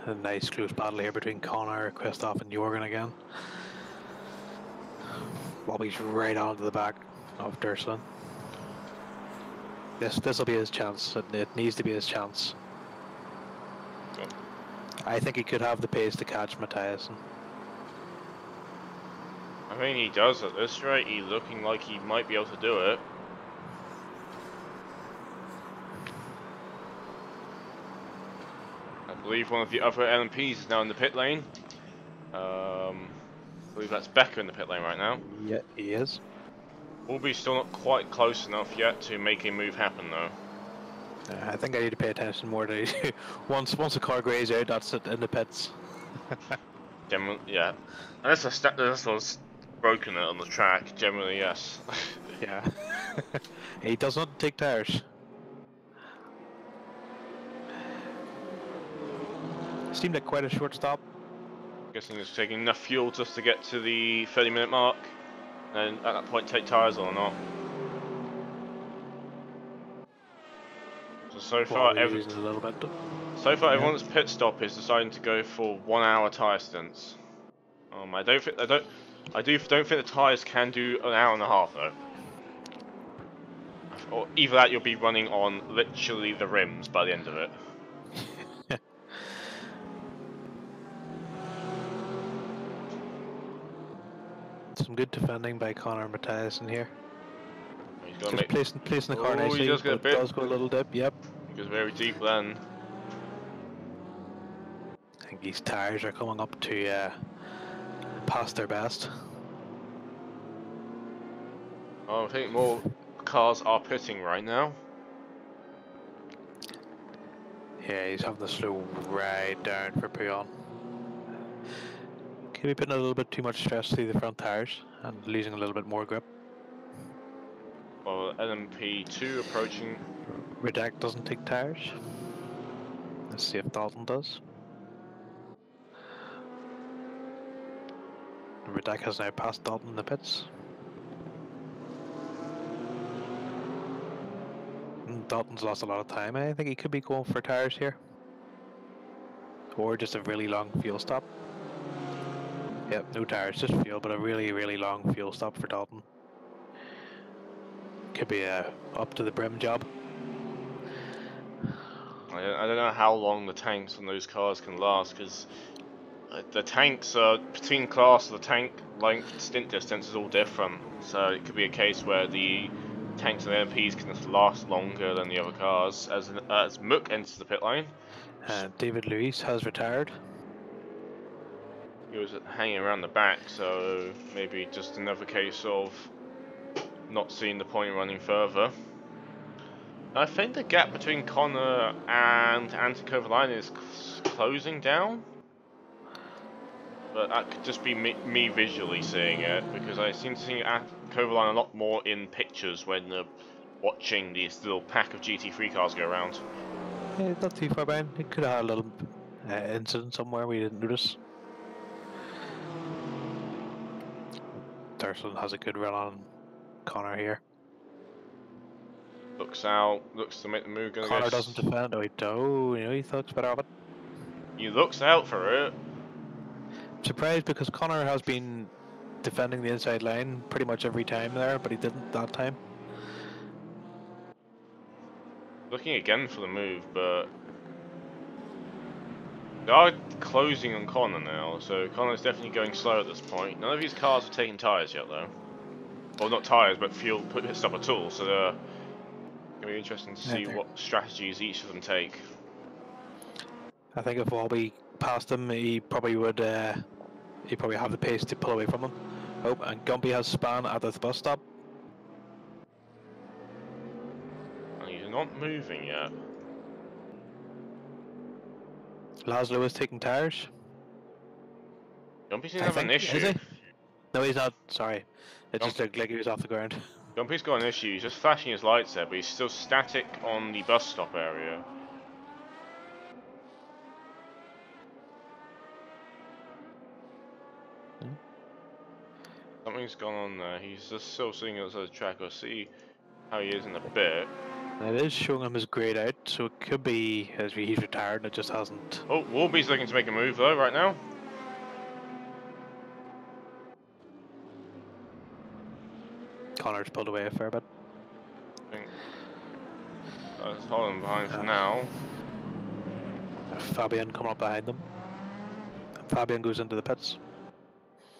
A nice close battle here between Connor, Christoph and Jorgen again. Bobby's right onto the back of Durslin. This will be his chance. It needs to be his chance. Good. I think he could have the pace to catch Mathiasen. I think he does at this rate. He's looking like he might be able to do it. I believe one of the other LMPs is now in the pit lane. I believe that's Becker in the pit lane right now. Yeah, he is. Alby's still not quite close enough yet to make a move happen though. I think I need to pay attention more to once a car grays out, that's it in the pits. Yeah. Unless what's broken it on the track, generally yes. Yeah. He does not take tires. Seemed like quite a short stop. Guessing it's taking enough fuel just to get to the 30-minute mark, and at that point take tyres on or not. So far, everyone's pit stop is deciding to go for 1 hour tyre stints. I don't think the tyres can do an hour and a half though. Or either that, you'll be running on literally the rims by the end of it. Some good defending by Connor Mathiasen here. He's gonna just placing the car nicely, he does get a bit. Does go a little dip, yep. He goes very deep then. I think these tyres are coming up to past their best. Oh, I think more cars are pitting right now. Yeah, he's having to slow right down for peon. Could be putting a little bit too much stress through the front tyres and losing a little bit more grip. Well, LMP2 approaching. Redact doesn't take tyres. Let's see if Dalton does. Redact has now passed Dalton in the pits. Dalton's lost a lot of time. I think he could be going for tires here. Or just a really long fuel stop. Yep, no tires, just fuel, but a really, really long fuel stop for Dalton. Could be a up to the brim job. I don't know how long the tanks on those cars can last, because the tanks between class of the tank length stint distance is all different. So it could be a case where the tanks and MPs can just last longer than the other cars. As Mook enters the pit lane, David Luiz has retired. he was hanging around the back, so maybe just another case of not seeing the point in running further. I think the gap between Connor and Anti-Kovalainen is closing down. But that could just be me visually seeing it, because I seem to see Kovalainen a lot more in pictures when watching this little pack of GT3 cars go around. Yeah, not too far behind. He could have had a little incident somewhere we didn't notice. Thurston has a good run on Connor here. Looks out, looks to make the move. Connor doesn't defend. Oh, he thought better of it. He looks out for it. Surprised because Connor has been defending the inside line pretty much every time there, but he didn't that time. Looking again for the move, but they are closing on Connor now, so Connor's definitely going slow at this point. None of these cars have taken tyres yet, though. Well, not tyres, but fuel pit stop at all, so they're going to be interesting to see what strategies each of them take. I think if Walby passed him, he probably would. He probably have the pace to pull away from him. Oh, and Gumpy has span at the bus stop. And he's not moving yet. Laszlo is taking tires. Gumpy seems to have an issue. Is he? No, he's not. Sorry. It just looked like he was off the ground. Gumpy's got an issue. He's just flashing his lights there, but he's still static on the bus stop area. Something's gone on there. He's just still sitting outside the track. I'll see how he is in a bit. It is showing him his grade out, so it could be as he's retired and it just hasn't. Oh, Warby's looking to make a move though right now. Connor's pulled away a fair bit. I think that's holding behind for now. Fabian coming up behind them. Fabian goes into the pits.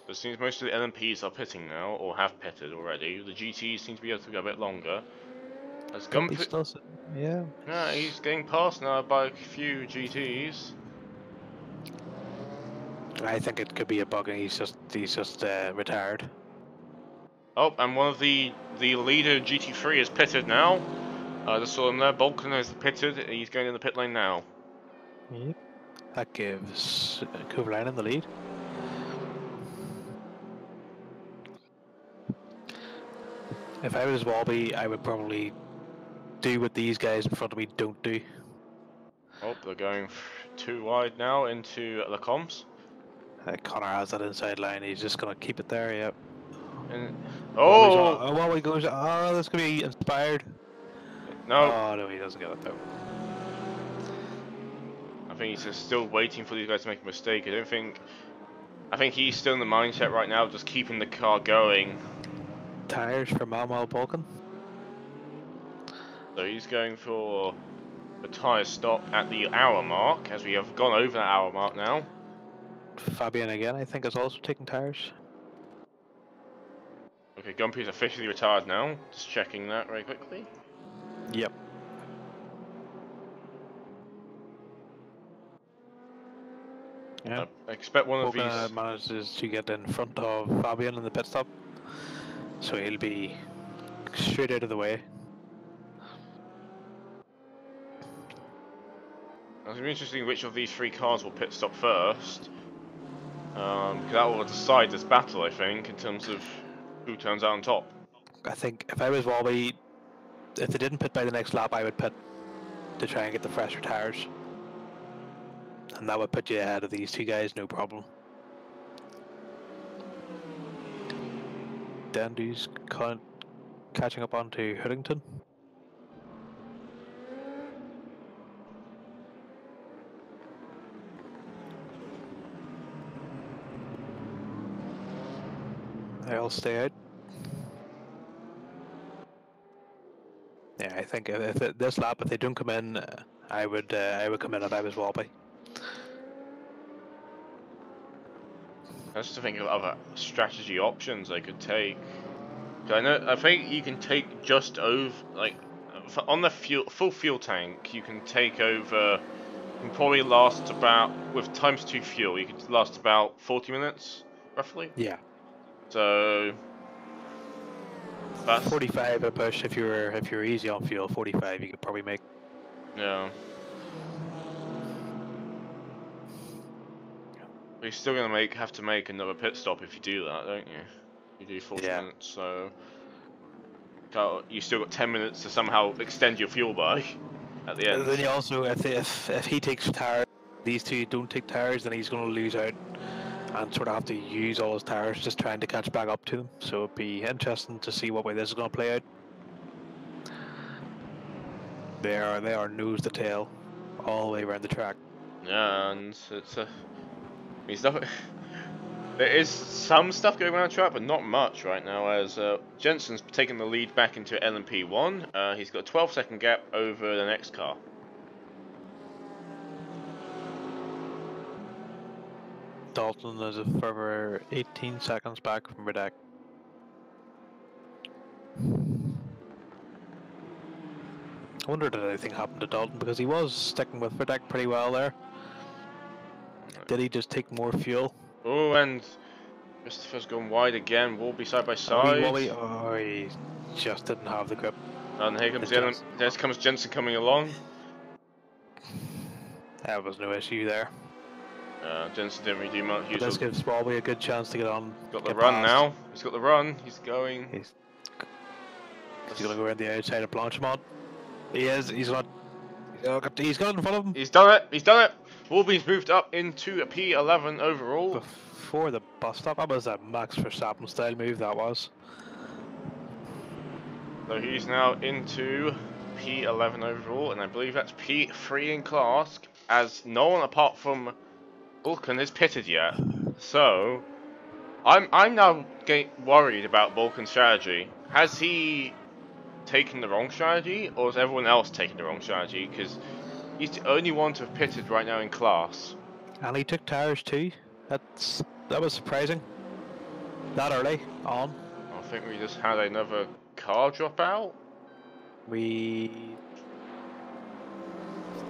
It seems most of the LMPs are pitting now, or have pitted already. The GTs seem to be able to go a bit longer. As Gumpy still yeah. Yeah, he's getting past now by a few GTs. I think it could be a bug, and he's just retired. Oh, and one of the leader GT3 is pitted now. I just saw him there. Balkan is pitted. He's going in the pit lane now. Yep. That gives Kovalainen the lead. If I was Walby, I would probably do what these guys in front of me don't do. Oh, they're going too wide now into the comms. Connor has that inside line. He's just gonna keep it there. Yep. And Walby goes. Oh, that's gonna be inspired. No. Oh no, he doesn't get it though. I think he's just still waiting for these guys to make a mistake. I think he's still in the mindset right now, just keeping the car going. Tires for Malmal Balkan. So he's going for a tyre stop at the hour mark, as we have gone over that hour mark now. Fabian again, I think, is also taking tires. Okay, Gumpy's officially retired now. Just checking that very quickly. Yep. Yeah. I expect one of Balkan these manages to get in front of Fabian in the pit stop, so he'll be straight out of the way. It's going to be interesting which of these three cars will pit stop first. Because that will decide this battle, I think, in terms of who turns out on top. I think if I was Walby, if they didn't pit by the next lap, I would pit to try and get the fresher tires. And that would put you ahead of these two guys, no problem. Dandy's catching up onto Hoodington. They'll stay out. Yeah, I think if this lap, if they don't come in, I would come in if I was Walby. I just think of other strategy options I could take. I think you can take just over, like, on the full fuel tank, you can take over. You can probably last about, with ×2 fuel, you could last about 40 minutes, roughly. Yeah. So that's 45 a push if you're easy on fuel. 45 you could probably make. yeah. But you're still gonna have to make another pit stop if you do that, don't you? You do 40 Yeah. minutes, so you still got 10 minutes to somehow extend your fuel by at the end. Then you also, if he takes tires, these two don't take tires, then he's going to lose out and sort of have to use all his tires just trying to catch back up to them. So it'd be interesting to see what way this is going to play out. They are nose to tail all the way around the track. Yeah, and it's not. There is some stuff going on the track, but not much right now, as Jensen's taken the lead back into LMP1. He's got a 12-second gap over the next car. Dalton is a further 18 seconds back from Redek. I wonder did anything happen to Dalton, because he was sticking with Redek pretty well there. Did he just take more fuel? Oh, and Christopher's gone wide again. Walby side by side. Oh, he just didn't have the grip. And here comes there comes Jensen coming along. There was no issue there. Jensen didn't really do much. This gives Walby a good chance to get on. Got the run now. He's got the run. He's going. He's going to go around the outside of Blanchimont. He is. He's got in front of him. He's done it. He's done it. Walby's moved up into a P11 overall. Before the bus stop, that was a Max Verstappen style move. That was. So he's now into P11 overall, and I believe that's P3 in class, as no one apart from Vulcan is pitted yet. So I'm now getting worried about Vulcan's strategy. Has he taken the wrong strategy, or is everyone else taking the wrong strategy? Because he's the only one to have pitted right now in class. And he took tires too. That was surprising. That early on. I think we just had another car drop out. We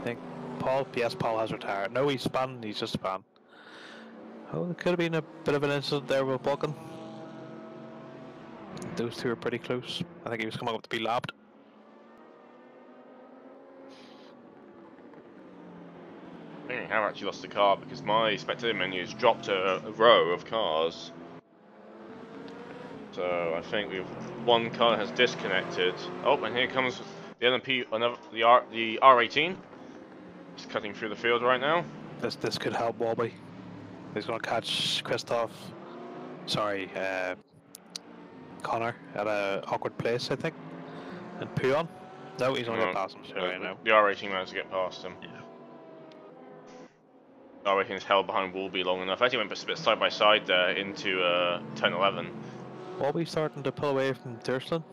think Paul has retired. No, he's spun. He's just spun. Oh, it could have been a bit of an incident there with Vulcan. Those two are pretty close. I think he was coming up to be lapped. I think we have actually lost the car because my spectator menu has dropped a row of cars. So I think one car has disconnected. Oh, and here comes the LMP, the R18. It's cutting through the field right now. This could help Walby. He's going to catch Connor at an awkward place, I think. And Puyon. No, he's only going to pass him straight right now. The R18 managed to get past him. Yeah. The R18 is held behind Walby long enough. Actually went a bit side by side there into turn 11. Walby starting to pull away from Thurston.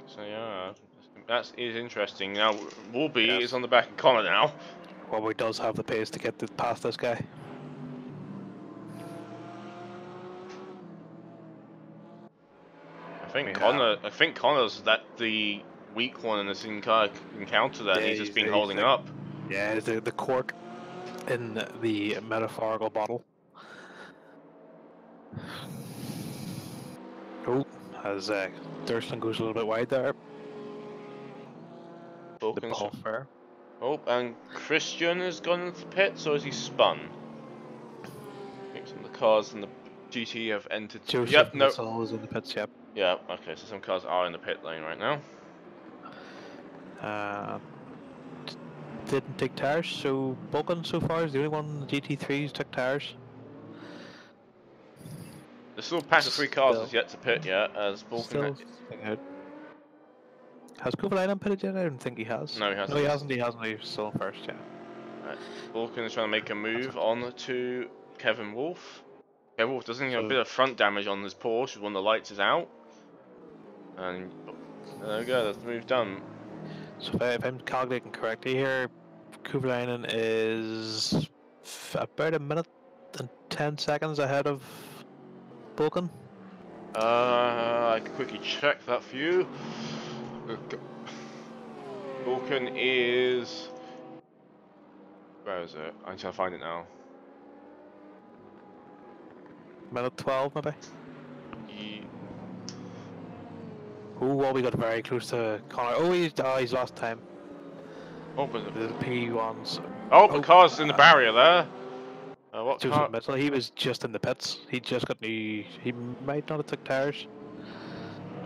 So yeah, that is interesting. Now Walby is on the back of Connor now. Walby does have the pace to get past this guy. I think Connor's the weak one in this encounter there. Yeah, he's just been holding up. Yeah, the cork in the metaphorical bottle. Oh, as Thurston goes a little bit wide there. The ball fair. Oh, and Christian has gone into the pit, so has he spun? I think some of the cars in the GT have entered. Joseph is in the pits, yep. Yeah, okay, so some cars are in the pit lane right now. Didn't take tires, so Vulcan so far is the only one in the GT3s took tires. The still pack of 3 cars is yet to pit yet, as Vulcan has Kovalainen pitted yet? I don't think he has. No, he hasn't. No, he hasn't. He's still first, yeah. Right. Vulcan is trying to make a move on to Kevin Wolf. Okay, Wolf doesn't get a So, bit of front damage on his Porsche when the lights is out. And there we go, that's the move done. so if I'm calculating correctly here, Kovalainen is about a minute and 10 seconds ahead of Vulcan. I can quickly check that for you. Vulcan is... Where is it? I need to find it now. Minute 12, maybe. He... Oh, well, we got very close to Connor. Oh, he's lost time. Oh, but... The P1s. Oh, the Oh, car's in the barrier there. What Joseph car? Mitchell, he was just in the pits. He just got new. He might not have took tires.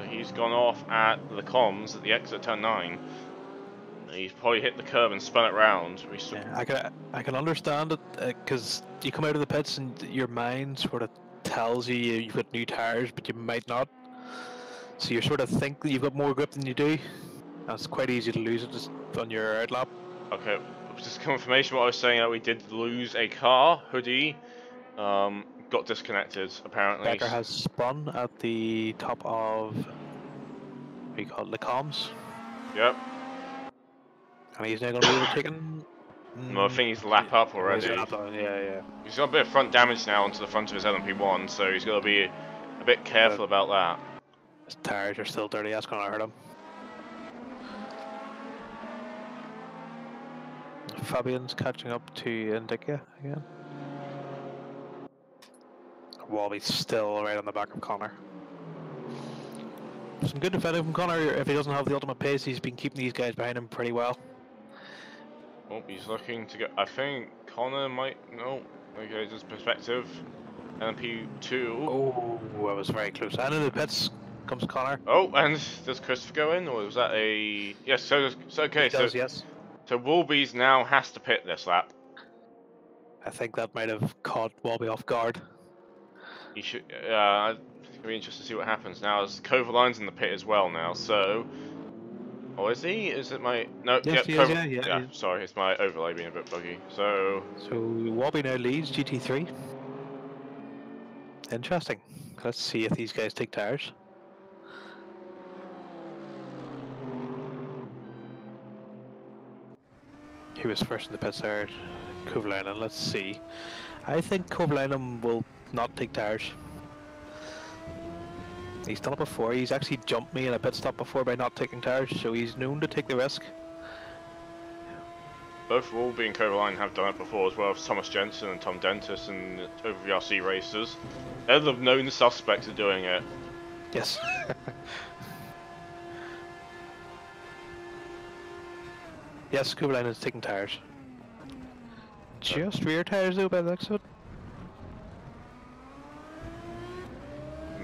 He's gone off at the comms at the exit turn 9. He's probably hit the curb and spun it round. Yeah, I can understand it because you come out of the pits and your mind sort of tells you you've got new tires, but you might not. So you sort of think that you've got more grip than you do. And it's quite easy to lose it just on your outlap. Okay, just confirmation what I was saying, that we did lose a car. Hoodie got disconnected, apparently. Becker has spun at the top of, what do you call it, the comms. Yep. And he's now going to be overtaken. No, I think he's lap up already. Yeah. He's got a bit of front damage now onto the front of his LMP1, so he's got to be a bit careful about that. His tires are still dirty, that's going to hurt him. Fabian's catching up to Indica again. Wally's still right on the back of Connor. Some good defending from Connor. If he doesn't have the ultimate pace, he's been keeping these guys behind him pretty well. Oh, he's looking to get... I think Connor might... No. Okay, just perspective. LMP2. Oh, that was very close. And in the pits comes Connor. Oh, and does Christopher go in, or was that a... Yes, so okay, He does, yes. So Wolby's now has to pit this lap. I think that might have caught Walby off guard. He should... it's going to be interesting to see what happens now, as Kovalainen's in the pit as well now, so... Oh, is he? Is it my... No, Yes, he is, yeah. Sorry, it's my overlay being a bit buggy. So Walby now leads GT3. Interesting. Let's see if these guys take tires. He was first in the pits there, Kovalainen. Let's see. I think Kovalainen will not take tires. He's done it before. He's actually jumped me in a pit stop before by not taking tires, so he's known to take the risk. both Wolby and Kovalainen have done it before as well, with Thomas Jensen and Tom Dentis and over VRC races. They're the known suspects of doing it. Yes. Yes, Kovalainen is taking tires. Just rear tires though, by the looks of it.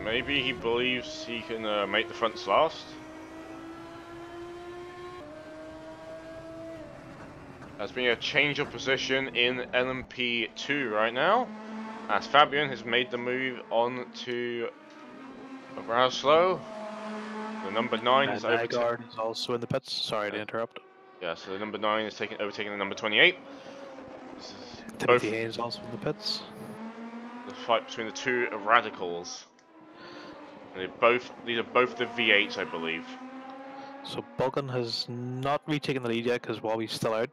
Maybe he believes he can make the fronts last. There's been a change of position in LMP2 right now, as Fabian has made the move on to Braslow. The number 9 is Nygaard is also in the pits. Sorry to interrupt. Yeah, so the number 9 is overtaking the number 28. This is Timothy Haynes also in the pits. the fight between the two radicals. And these are both the V8s, I believe. So Bulkin has not retaken the lead yet because Walby's still out.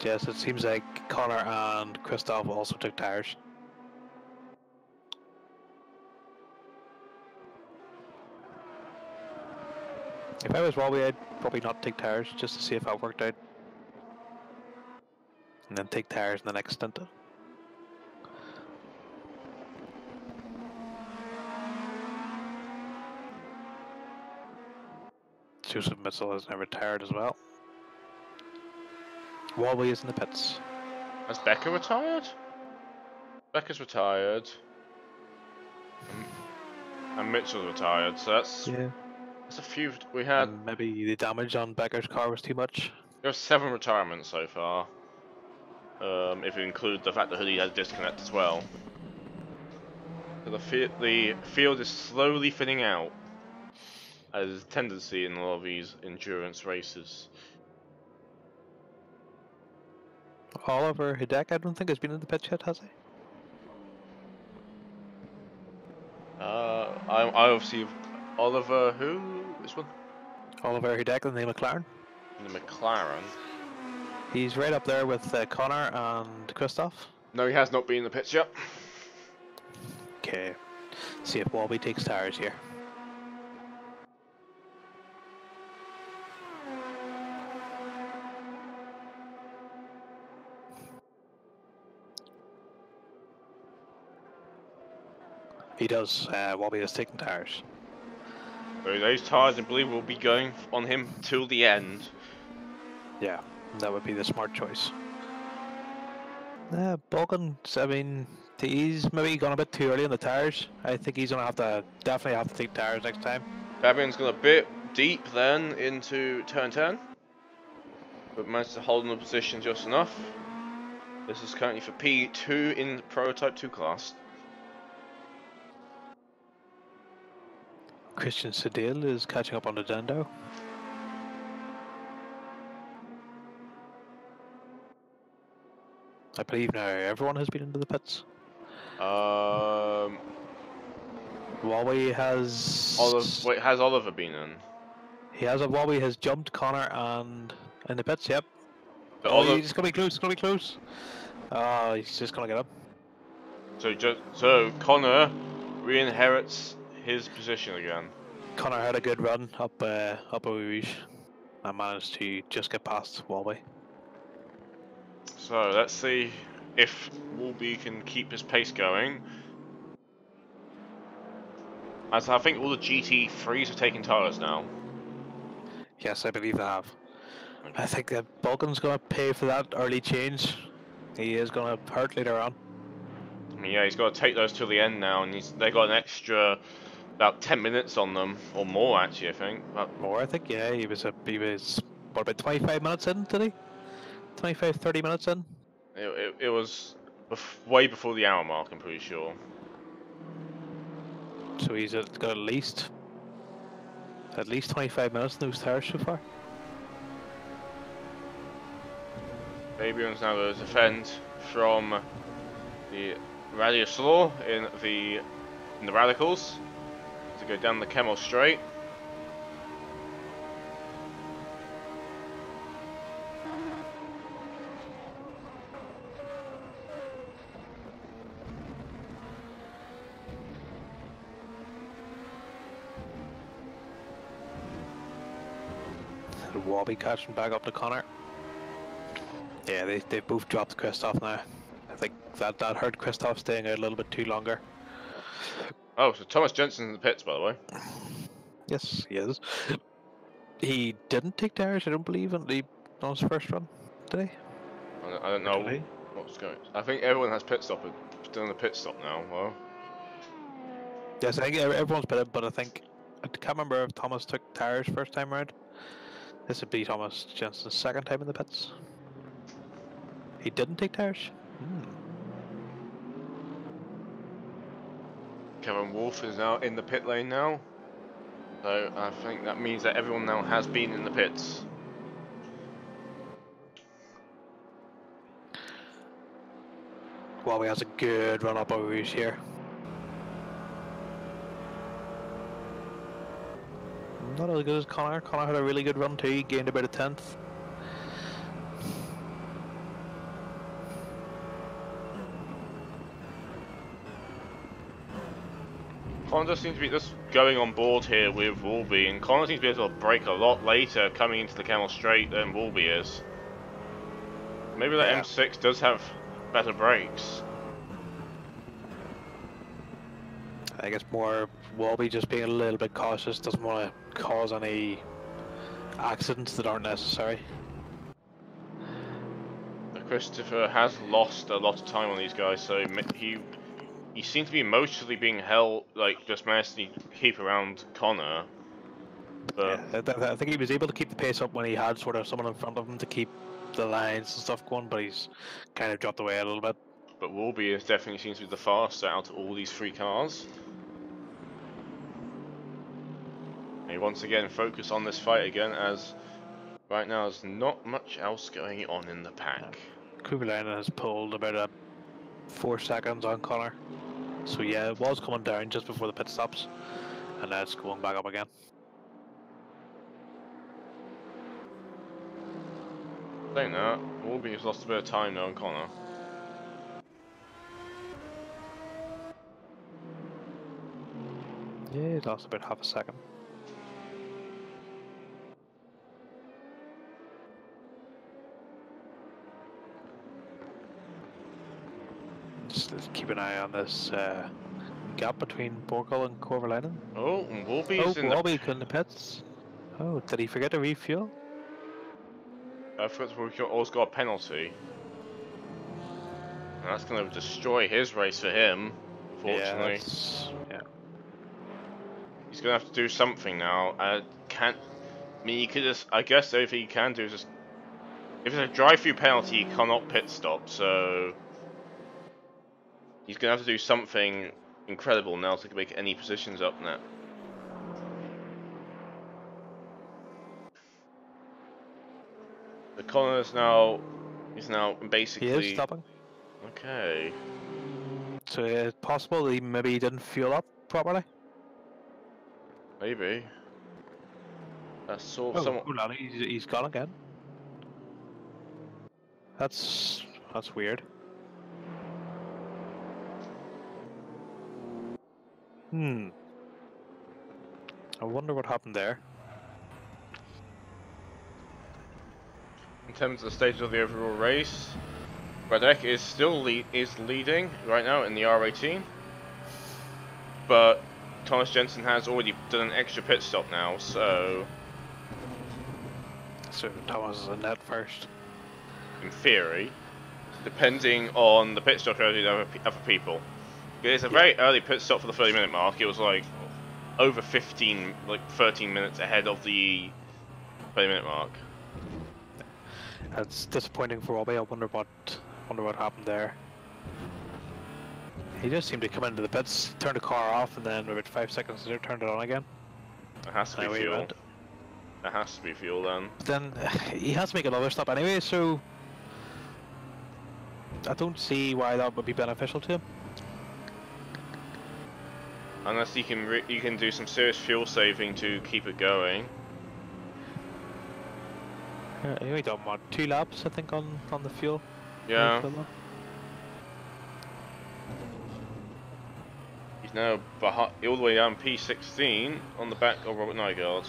Yes, it seems like Connor and Christoph also took tires. If I was Walby, I'd probably not take tires just to see if that worked out. And then take tires in the next stint. Joseph Mitchell has now retired as well. Walby is in the pits. Has Becca retired? Becca's retired. And Mitchell's retired, so that's a few we had. Maybe the damage on Becker's car was too much. There are 7 retirements so far. If you include the fact that Hoodie has disconnect as well. So the field is slowly thinning out, as is a tendency in a lot of these endurance races. Oliver Hidek, I don't think has been in the pits yet, has he? I obviously Oliver who? Which one? Oliver Hidek in the McLaren. The McLaren. He's right up there with Connor and Christoph. No, he has not been in the pits yet. Okay. See if Walby takes tires here. He does. Walby is taking tires. So those tires, I believe, will be going on him till the end. Yeah, that would be the smart choice. Balkan, I mean, he's maybe gone a bit too early on the tires. I think he's gonna definitely have to take tires next time. Fabian's gone a bit deep then into turn 10, but managed to hold in the position just enough. This is currently for P2 in Prototype 2 class. Christian Sedil is catching up on the Dendo. I believe now everyone has been into the pits. Walby has. Wait, has Oliver been in? He has a Walby has jumped Connor and in the pits. Yep. But Oh, he's gonna be close. It's gonna be close. Oh, he's just gonna get up. So Connor re-inherits his position again. Connor had a good run up a Rouge and managed to just get past Walby. So let's see if Wolby can keep his pace going. As I think all the GT3s are taking tires now. Yes, I believe they have. Okay. I think that Balkan's gonna pay for that early change. He is gonna hurt later on. I mean, yeah, he's got to take those till the end now, and they got an extra about 10 minutes on them, or more actually, I think. More, I think. Yeah, he was what, about 25 minutes in today? 25, 30 minutes in. It was way before the hour mark, I'm pretty sure. So he's got at least 25 minutes in those tires so far. Fabian's now going to defend from the Radius Law in the Radicals to go down the Kemmel Straight. Walby catching back up to Connor. Yeah, they both dropped Christoph now. I think that hurt Christoph staying out a little bit too longer. Oh, so Thomas Jensen's in the pits, by the way. Yes, he is. He didn't take tires, I don't believe, on his first run today. I don't know what's going on. I think everyone has pit stop, doing the pit stop now. Well, yes, I think everyone's pitted, but I can't remember if Thomas took tires first time around. This would be Thomas Jensen's second time in the pits. He didn't take tires? Kevin Wolf is now in the pit lane now. So I think that means that everyone now has been in the pits. Walby has a good run up over here. Not as good as Connor. Connor had a really good run too. He gained about a 10th. Connor does seem to be just going on board here with Woolby, and Connor seems to be able to brake a lot later coming into the Kemmel Straight than Woolby is. Maybe that M6 does have better brakes. I think it's more Walby just being a little bit cautious, doesn't want to cause any accidents that aren't necessary. Christopher has lost a lot of time on these guys, so he seemed to be mostly being held, like just managed to keep around Connor. But yeah, I think he was able to keep the pace up when he had sort of someone in front of him to keep the lines and stuff going, but he's kind of dropped away a little bit. But Woolby definitely seems to be the faster out of all these three cars. And he once again focus on this fight again, as right now there's not much else going on in the pack. Kovalainen has pulled about 4 seconds on Connor. So yeah, it was coming down just before the pit stops, and now it's going back up again. Saying that, Warby's lost a bit of time though on Connor. Yeah, he lost about half a second. Just keep an eye on this gap between Borgel and Kovalainen. Oh, and Oh, Warby's in the... Walby's in the pits. Oh, did he forget to refuel? I forgot Warby's also got a penalty. And that's going to destroy his race for him, unfortunately. Yeah. He's going to have to do something now. Can't... I mean, you could just... I guess the only thing he can do is just... If it's a drive-through penalty, he cannot pit stop, so... He's going to have to do something incredible now to make any positions up now. The Connor is now... He's now basically... He is stopping. Okay. So it's possible he maybe didn't fuel up properly. Maybe. That's sort of Oh, somewhat... hold on, he's gone again. That's weird. I wonder what happened there. In terms of the stage of the overall race, Radek is still leading right now in the R18, but Thomas Jensen has already done an extra pit stop now, so Thomas is in net first. in theory, depending on the pit stop strategy of other people. It's a very early pit stop for the 30-minute mark. It was like over 13 minutes ahead of the 30-minute mark. That's disappointing for Robbie. I wonder what happened there. He just seemed to come into the pits, turn the car off, and then about 5 seconds later turned it on again. It has to be fuel. It has to be fuel then. But then he has to make another stop anyway, so I don't see why that would be beneficial to him. Unless you can do some serious fuel saving to keep it going. He only done what, 2 laps I think on the fuel. Yeah. He's now all the way down P16 on the back of Robert Nygaard.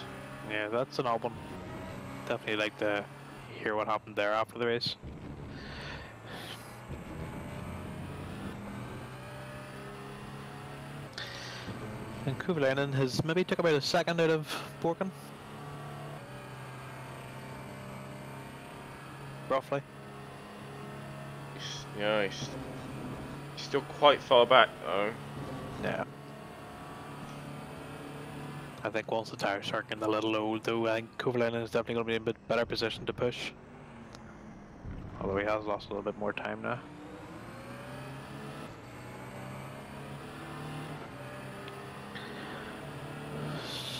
Yeah, that's an odd one. Definitely like to hear what happened there after the race. And Kovalainen has maybe took about a second out of Borken. Roughly. He's still quite far back though. Yeah. I think once the tires start getting a little old though, I think Kovalainen is definitely going to be in a bit better position to push. Although he has lost a little bit more time now.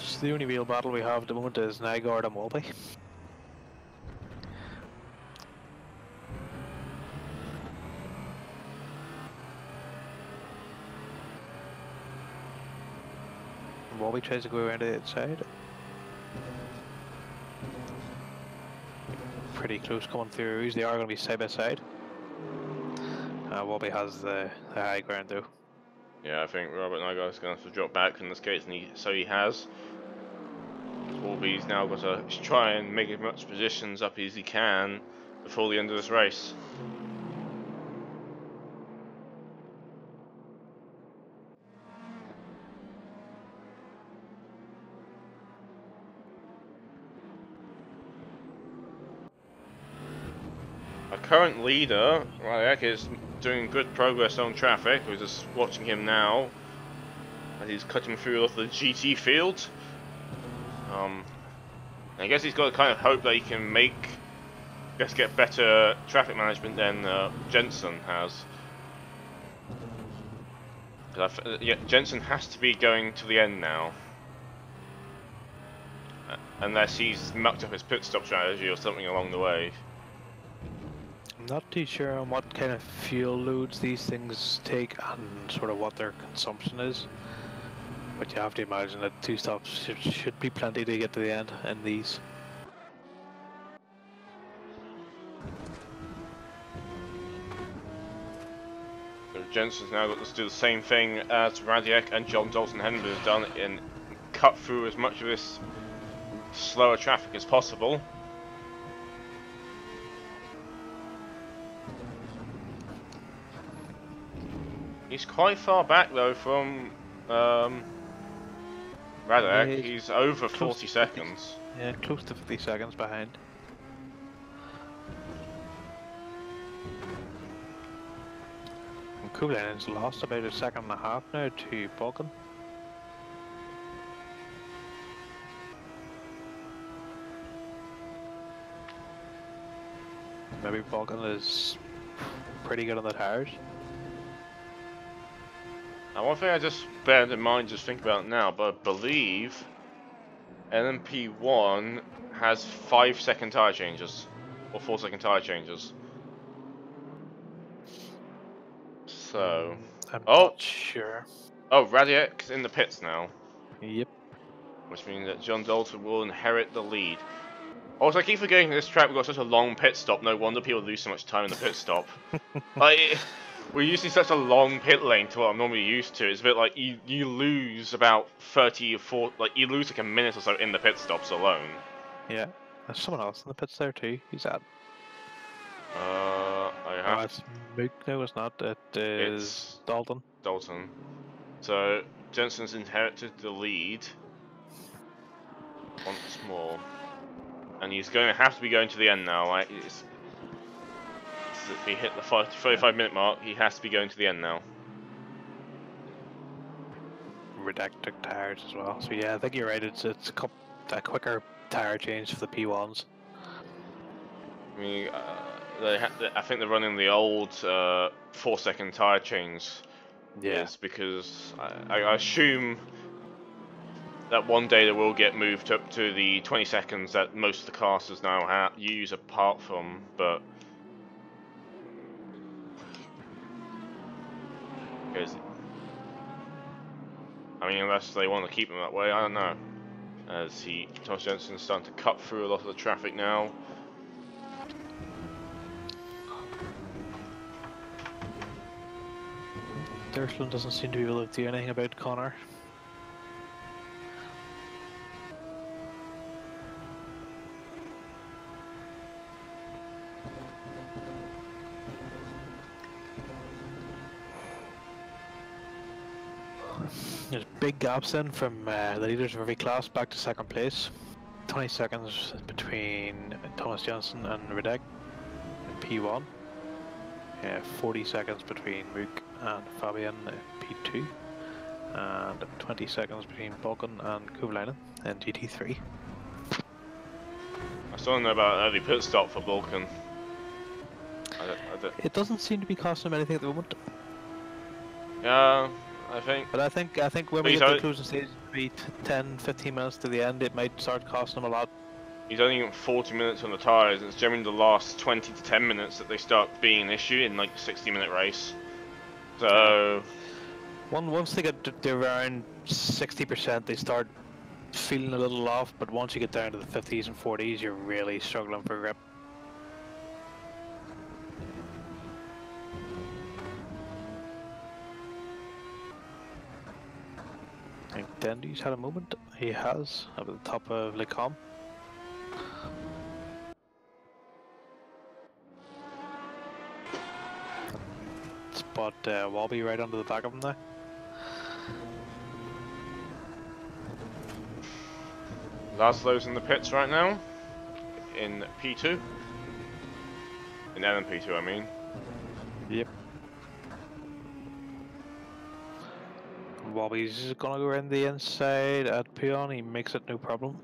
So the only real battle we have at the moment is Nygaard and Walby. Walby tries to go around the outside. Pretty close coming through. They are going to be side by side. Walby has the high ground though. Yeah, I think Robert Nygaard is going to have to drop back in this case, and so he has. Warby's now got to try and make as much positions up as he can before the end of this race. Our current leader, Radek, is doing good progress on traffic. We're just watching him now as he's cutting through off the GT field. I guess he's got to kind of hope that he can get better traffic management than Jensen has. Yeah, Jensen has to be going to the end now. Unless he's mucked up his pit stop strategy or something along the way. Not too sure on what kind of fuel loads these things take and sort of what their consumption is. But you have to imagine that 2 stops should be plenty to get to the end in these. So Jensen's now got to do the same thing as Radiak and John Dalton Henry has done and cut through as much of this slower traffic as possible. He's quite far back though from Radiak. Yeah, He's over close 40 to 50 seconds. Yeah, close to 50 seconds behind. And Kublai's lost about a second and a half now to Balkan. Maybe Balkan is pretty good on the tires. Now one thing I just bear in mind, just think about it now, but I believe LMP1 has 5-second tyre changes, or 4-second tyre changes. So, I'm oh, not sure. oh, Radiak's in the pits now, Yep. which means that John Dalton will inherit the lead. Also, I keep forgetting this track we've got such a long pit stop. No wonder people lose so much time in the pit stop. Like, we're using such a long pit lane to what I'm normally used to. It's a bit like you lose about 30 or 40, like you lose like a minute or so in the pit stops alone. Yeah. There's someone else in the pits there too. Who's that? I No, have it's Mook. No, it's not. It is It's Dalton. Dalton. So Jensen's inherited the lead once more, and he's going to have to be going to the end now. Like, he hit the 35-minute mark. He has to be going to the end now. Redacted tires as well. So yeah, I think you're right. It's a quicker tire change for the P1s. I mean, I think they're running the old 4-second tire change. Yeah. Is because I assume that one day they will get moved up to the 20 seconds that most of the casters now use apart from, but I mean, unless they want to keep them that way, I don't know. As Thomas Jensen's starting to cut through a lot of the traffic now. Durslin doesn't seem to be able to do anything about Connor. There's big gaps then from the leaders of every class back to second place. 20 seconds between Thomas Jensen and Redek in P1. 40 seconds between Mook and Fabian in P2. And 20 seconds between Balkan and Kovalainen in GT3. I still don't know about an early pit stop for Balkan. It doesn't seem to be costing him anything at the moment. Yeah, I think. But I think when we get to the closing stage, maybe 10-15 minutes to the end, it might start costing him a lot. He's only got 40 minutes on the tyres. It's generally the last 20 to 10 minutes that they start being an issue in like a 60-minute race. So once they get to around 60%, they start feeling a little off. But once you get down to the 50s and 40s, you're really struggling for grip. I think Dendy's had a moment. He has up at the top of Lecom. Spot Walby right under the back of him there. Laszlo's in the pits right now, in P2. In LMP2, I mean. Yep. Walby's gonna go around the inside at Peon, he makes it no problem.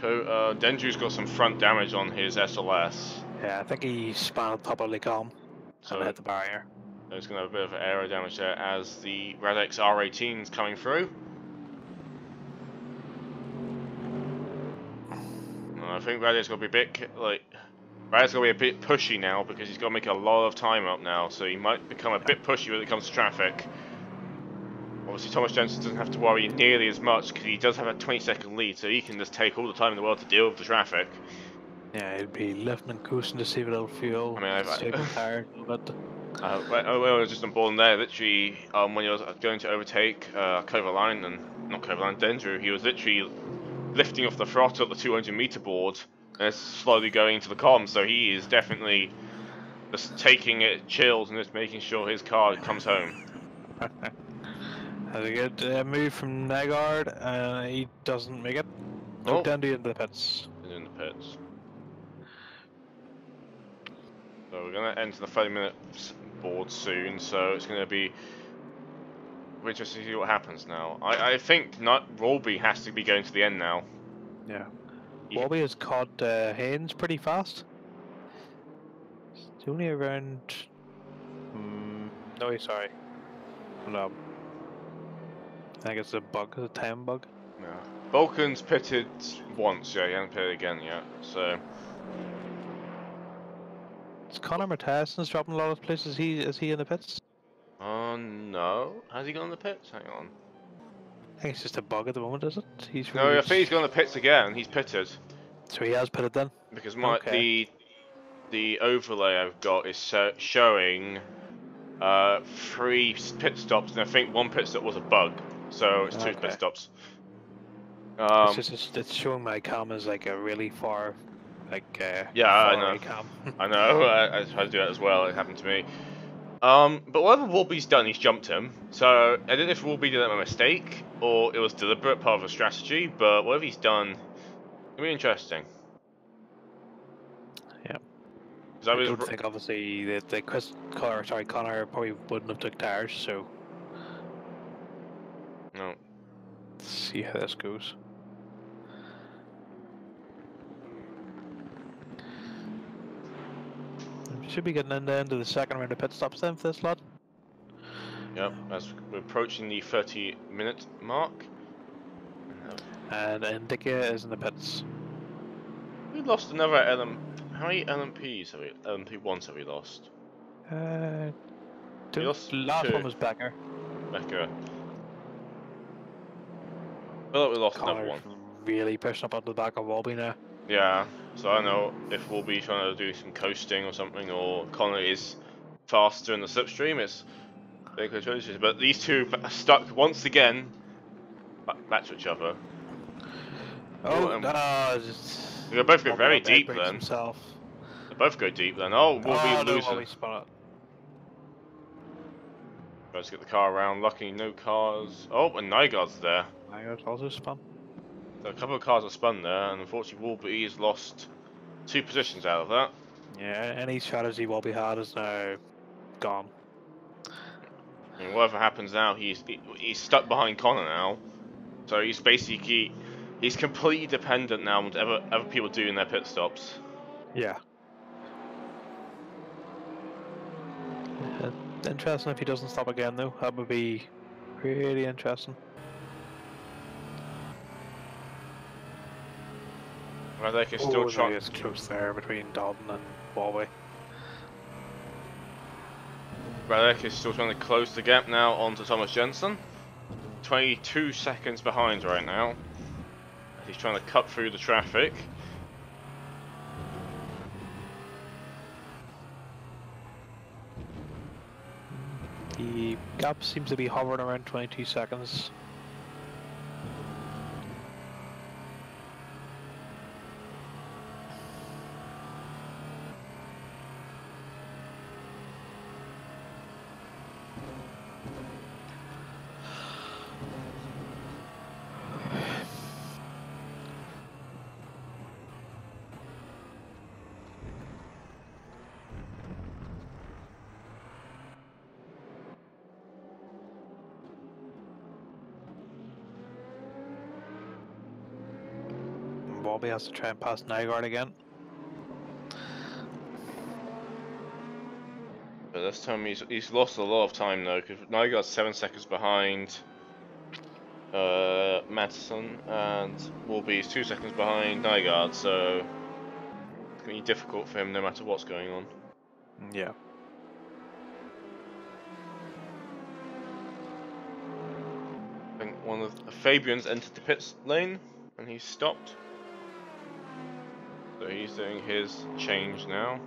Denju's got some front damage on his SLS. Yeah, I think he spun on top of Lecom and hit the barrier. There's going to have a bit of aero damage there as the Radex R18 is coming through. I think Radex got to be a bit Radek's going to be a bit pushy now because he's got to make a lot of time up now, so he might become a bit pushy when it comes to traffic. Obviously, Thomas Jensen doesn't have to worry nearly as much because he does have a 20-second lead, so he can just take all the time in the world to deal with the traffic. Yeah, he'd be lifting and coasting to save a little fuel, I mean, save the tire a little bit. when I was just on board there, literally, when he was going to overtake Coverline, and not Coverline, Dendrew, he was literally lifting off the throttle at the 200-meter board and it's slowly going to the comms, so he is definitely just taking it chilled and just making sure his car comes home. Has a good move from Nygaard, and he doesn't make it. No, Oh, Dandy into the pits. he's in the pits. So we're going to enter the 30-minute board soon, so it's going to be interesting to see what happens now. I think Rolby has to be going to the end now. Yeah. Yeah. Bobby has caught Haynes pretty fast. It's only around. No, sorry. No. I think it's a bug, it's a time bug. Yeah. Vulcan's pitted once, yeah, he hasn't pitted again yet, so. Is Connor Matthijssen's dropping a lot of places? Is he in the pits? Oh no. Has he gone in the pits? Hang on. I think it's just a bug at the moment, is it? No, I think he's gone in the pits again. He's pitted. So he has pitted then? Because Okay. the overlay I've got is showing 3 pit stops, and I think 1 pit stop was a bug. So it's 2 pit stops. It's showing my cam as like a really far, yeah, far I know. away cam. I know. I tried to do that as well. It happened to me. But whatever Warby's done, he's jumped him. So I don't know if Warby did that by mistake or it was deliberate, part of a strategy. But whatever he's done, it'll be interesting. Yeah. I don't think obviously the Connor probably wouldn't have took tires. So. No. Let's see how this goes. Should be getting into the second round of pit stops then for this lot. Yep, as we're approaching the 30-minute mark. And Indica is in the pits. We lost another LM. How many LMPs have we? LMP1s have we lost? We lost last 2. one was Becker. Becker. I feel like we lost Connor's another one. really pushing up onto the back of Walby now. Yeah, so I don't know if we'll be trying to do some coasting or something, or Connor is faster in the slipstream. It's very close choices, but these two are stuck once again back to each other. They both go very deep then. Himself. They both go deep then. Oh, we'll be losing. No, spun it. Let's get the car around. Lucky no cars. Oh, and Nygaard's there. Nygaard's also spun. So a couple of cars are spun there, and unfortunately Wolby has lost 2 positions out of that. Yeah, any strategy Wolby had is now gone. And whatever happens now, he's stuck behind Connor now. So he's basically he's completely dependent now on whatever other people do in their pit stops. Yeah. Interesting if he doesn't stop again though. That would be really interesting. Radek is still trying. It's close there between Dalton and Walby. Radek is still trying to close the gap now onto Thomas Jensen. 22 seconds behind right now. He's trying to cut through the traffic. The gap seems to be hovering around 22 seconds. Bobby has to try and pass Nygaard again. But this time he's lost a lot of time though, because Nygaard's 7 seconds behind Madison, and Wolby is 2 seconds behind Nygaard, so significantly difficult for him no matter what's going on. Yeah. I think one of Fabian's entered the pit lane and he's stopped. So he's doing his change now.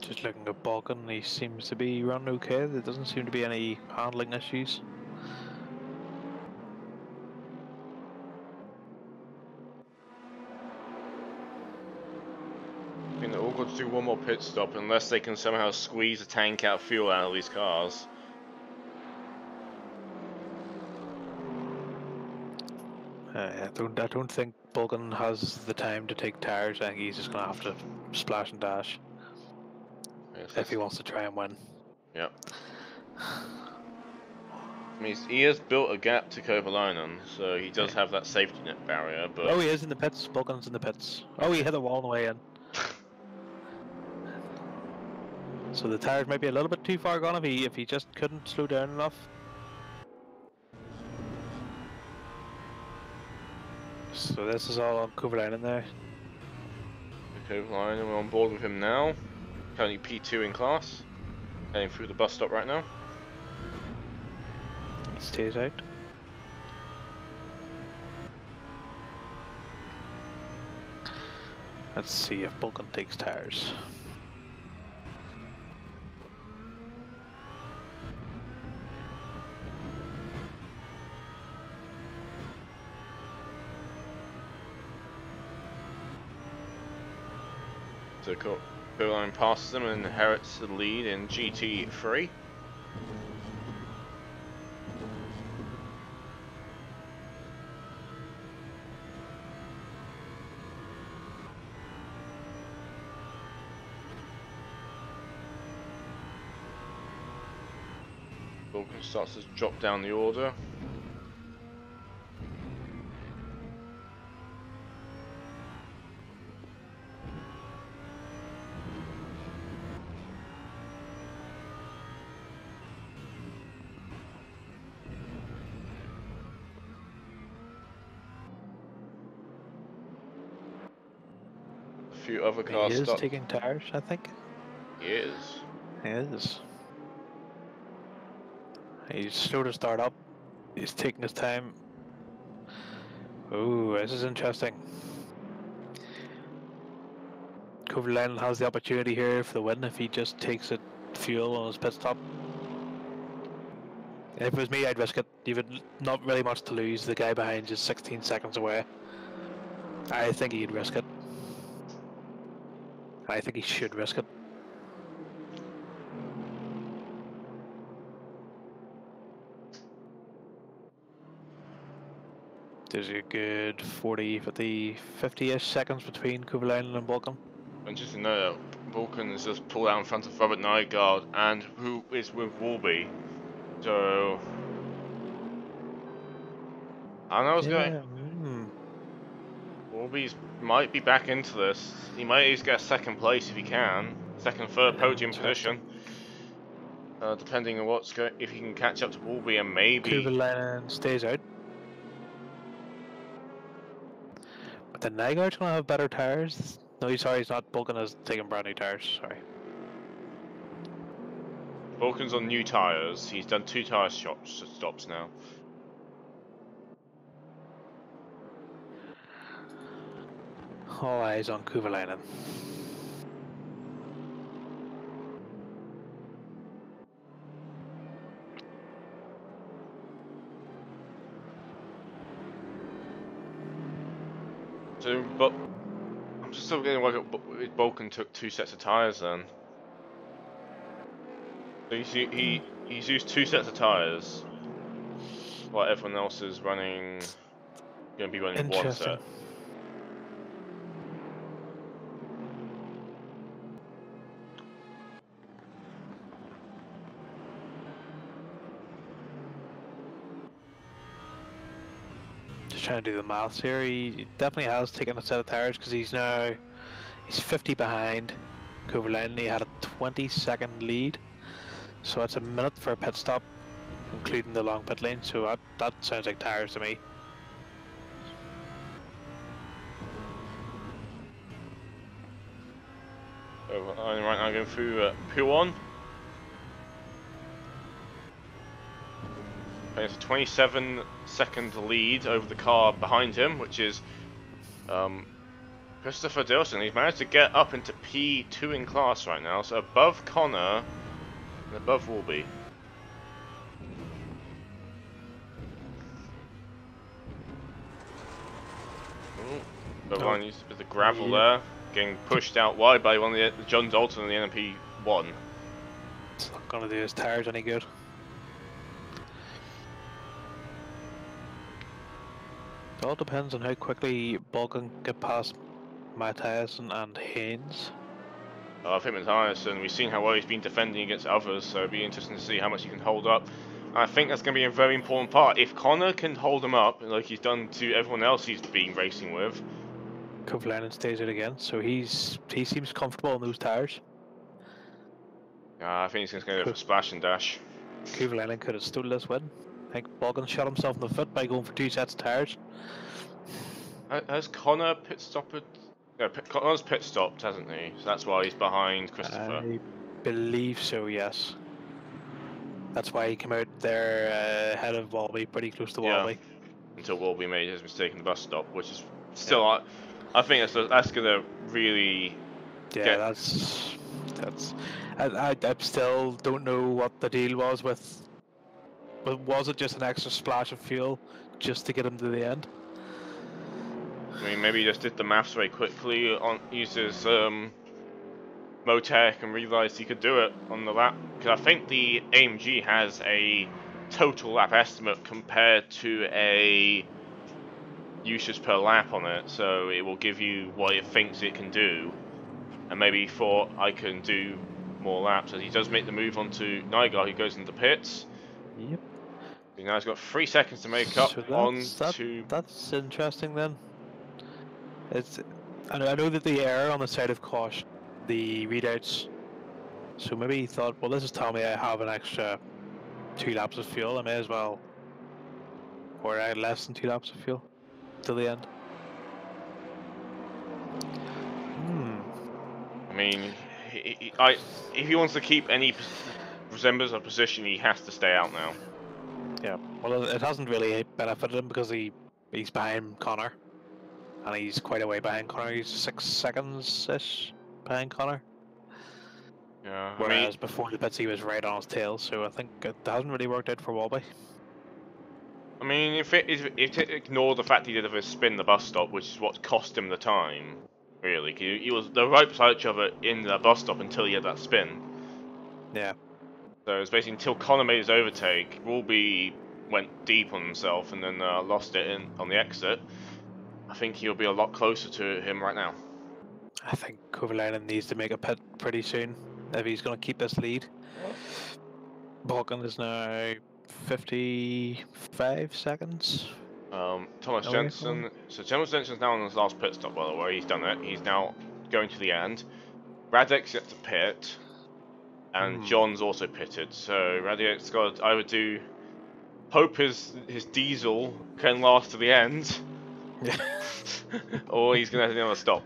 Just looking at Balkan, he seems to be running okay. There doesn't seem to be any handling issues. I think they're all got to do one more pit stop unless they can somehow squeeze a tank out of fuel out of these cars. I don't think Balkan has the time to take tires. I think he's just gonna have to splash and dash Yes, if he wants to try and win. Yep. I mean, he has built a gap to Kovalainen, so he does have that safety net barrier, but... Oh, he is in the pits. Balkan's in the pits. Oh, he hit the wall on the way in. So the tires might be a little bit too far gone if he just couldn't slow down enough. So this is all on Kovalainen there. Kovalainen, we're on board with him now. Currently P2 in class. Heading through the bus stop right now. He stays out. Let's see if Balkan takes tires. So Kovalainen passes him and inherits the lead in GT3. Balkan starts to drop down the order. A few other cars He is taking tires, I think. He is. He is. He's slow to start up. He's taking his time. Ooh, this is interesting. Kovalainen has the opportunity here for the win if he just takes it fuel on his pit stop. If it was me, I'd risk it. You've not really much to lose. The guy behind is 16 seconds away. I think he'd risk it. I think he should risk it. There's a good 40, 50-ish seconds between Kovalainen and Balkan. Interesting to know that Balkan has just pulled out in front of Robert Nygaard and who is with Warby. So I know what's going. Warby's might be back into this. He might at least get a second place if he can. Second, third podium position. Depending on what's going, if he can catch up to Warby and maybe. Kovalainen stays out. But the Nygaard's gonna have better tires. No, sorry, he's not. Balkan is taking brand new tires. Sorry. Balkan's on new tyres. He's done 2 tyre stops now. All eyes on Kovalainen. So, but I'm just still getting work out. Balkan took 2 sets of tyres then. So he's used 2 sets of tyres, while everyone else is running. Going to be running 1 set. trying to do the maths here. He definitely has taken a set of tires because he's 50 behind Kovalainen. He had a 20-second lead, so it's a minute for a pit stop, including the long pit lane. So that sounds like tires to me. So I'm right now going through Puon. It's a 27-second lead over the car behind him, which is Christopher Dilson. He's managed to get up into P2 in class right now, so above Connor and above Wolby. Behind you with the gravel there, getting pushed out wide by one of the John Dalton in the NMP1. It's not going to do his tires any good. It all depends on how quickly Ball can get past Matthias and Haynes. I think Matthias, and we've seen how well he's been defending against others, so it'll be interesting to see how much he can hold up. And I think that's going to be a very important part. If Connor can hold him up, like he's done to everyone else he's been racing with. Kovalainen stays it again, so he seems comfortable on those tires. I think he's going to go for splash and dash. Kovalainen could have stolen this win. I think Bogan shot himself in the foot by going for 2 sets of tires. Has Connor pit stopped? No, Connor's pit stopped, hasn't he? So that's why he's behind Christopher. I believe so, yes. That's why he came out there ahead of Walby, pretty close to Walby. Until Walby made his mistake in the bus stop, which is still, I think that's going to really. Yeah, that's. I still don't know what the deal was with. But was it just an extra splash of fuel just to get him to the end? I mean, maybe he just did the maths very quickly, used his Motec and realised he could do it on the lap. Because I think the AMG has a total lap estimate compared to a usage per lap on it, so it will give you what it thinks it can do. And maybe he thought, I can do more laps, as he does make the move onto Nygaard, who goes into the pits. Yep. Now he's got 3 seconds to make up That's interesting then. I know that the error on the side of caution, the readouts. So maybe he thought, well, this is telling me I have an extra 2 laps of fuel. I may as well, or I had less than 2 laps of fuel till the end. I mean, if he wants to keep any resemblance of position, he has to stay out now. Yeah, well, it hasn't really benefited him because he's behind Connor, and he's quite a way behind Connor. He's 6 seconds-ish behind Connor. Yeah. Whereas before the pits he was right on his tail, so I think it hasn't really worked out for Walby. I mean, if ignore the fact he did have a spin the bus stop, which is what cost him the time, really. He was the right beside each other in the bus stop until he had that spin. Yeah. So it's basically until Connor made his overtake, Wolby went deep on himself and then lost it on the exit. I think he'll be a lot closer to him right now. I think Kovalainen needs to make a pit pretty soon if he's going to keep this lead. Balkan is now 55 seconds. Thomas Jensen. So Thomas Jensen's now on his last pit stop, by the way. He's done it. He's now going to the end. Radek's yet to pit. And John's also pitted, so Radek's got to either hope his diesel can last to the end, or he's going to have another stop.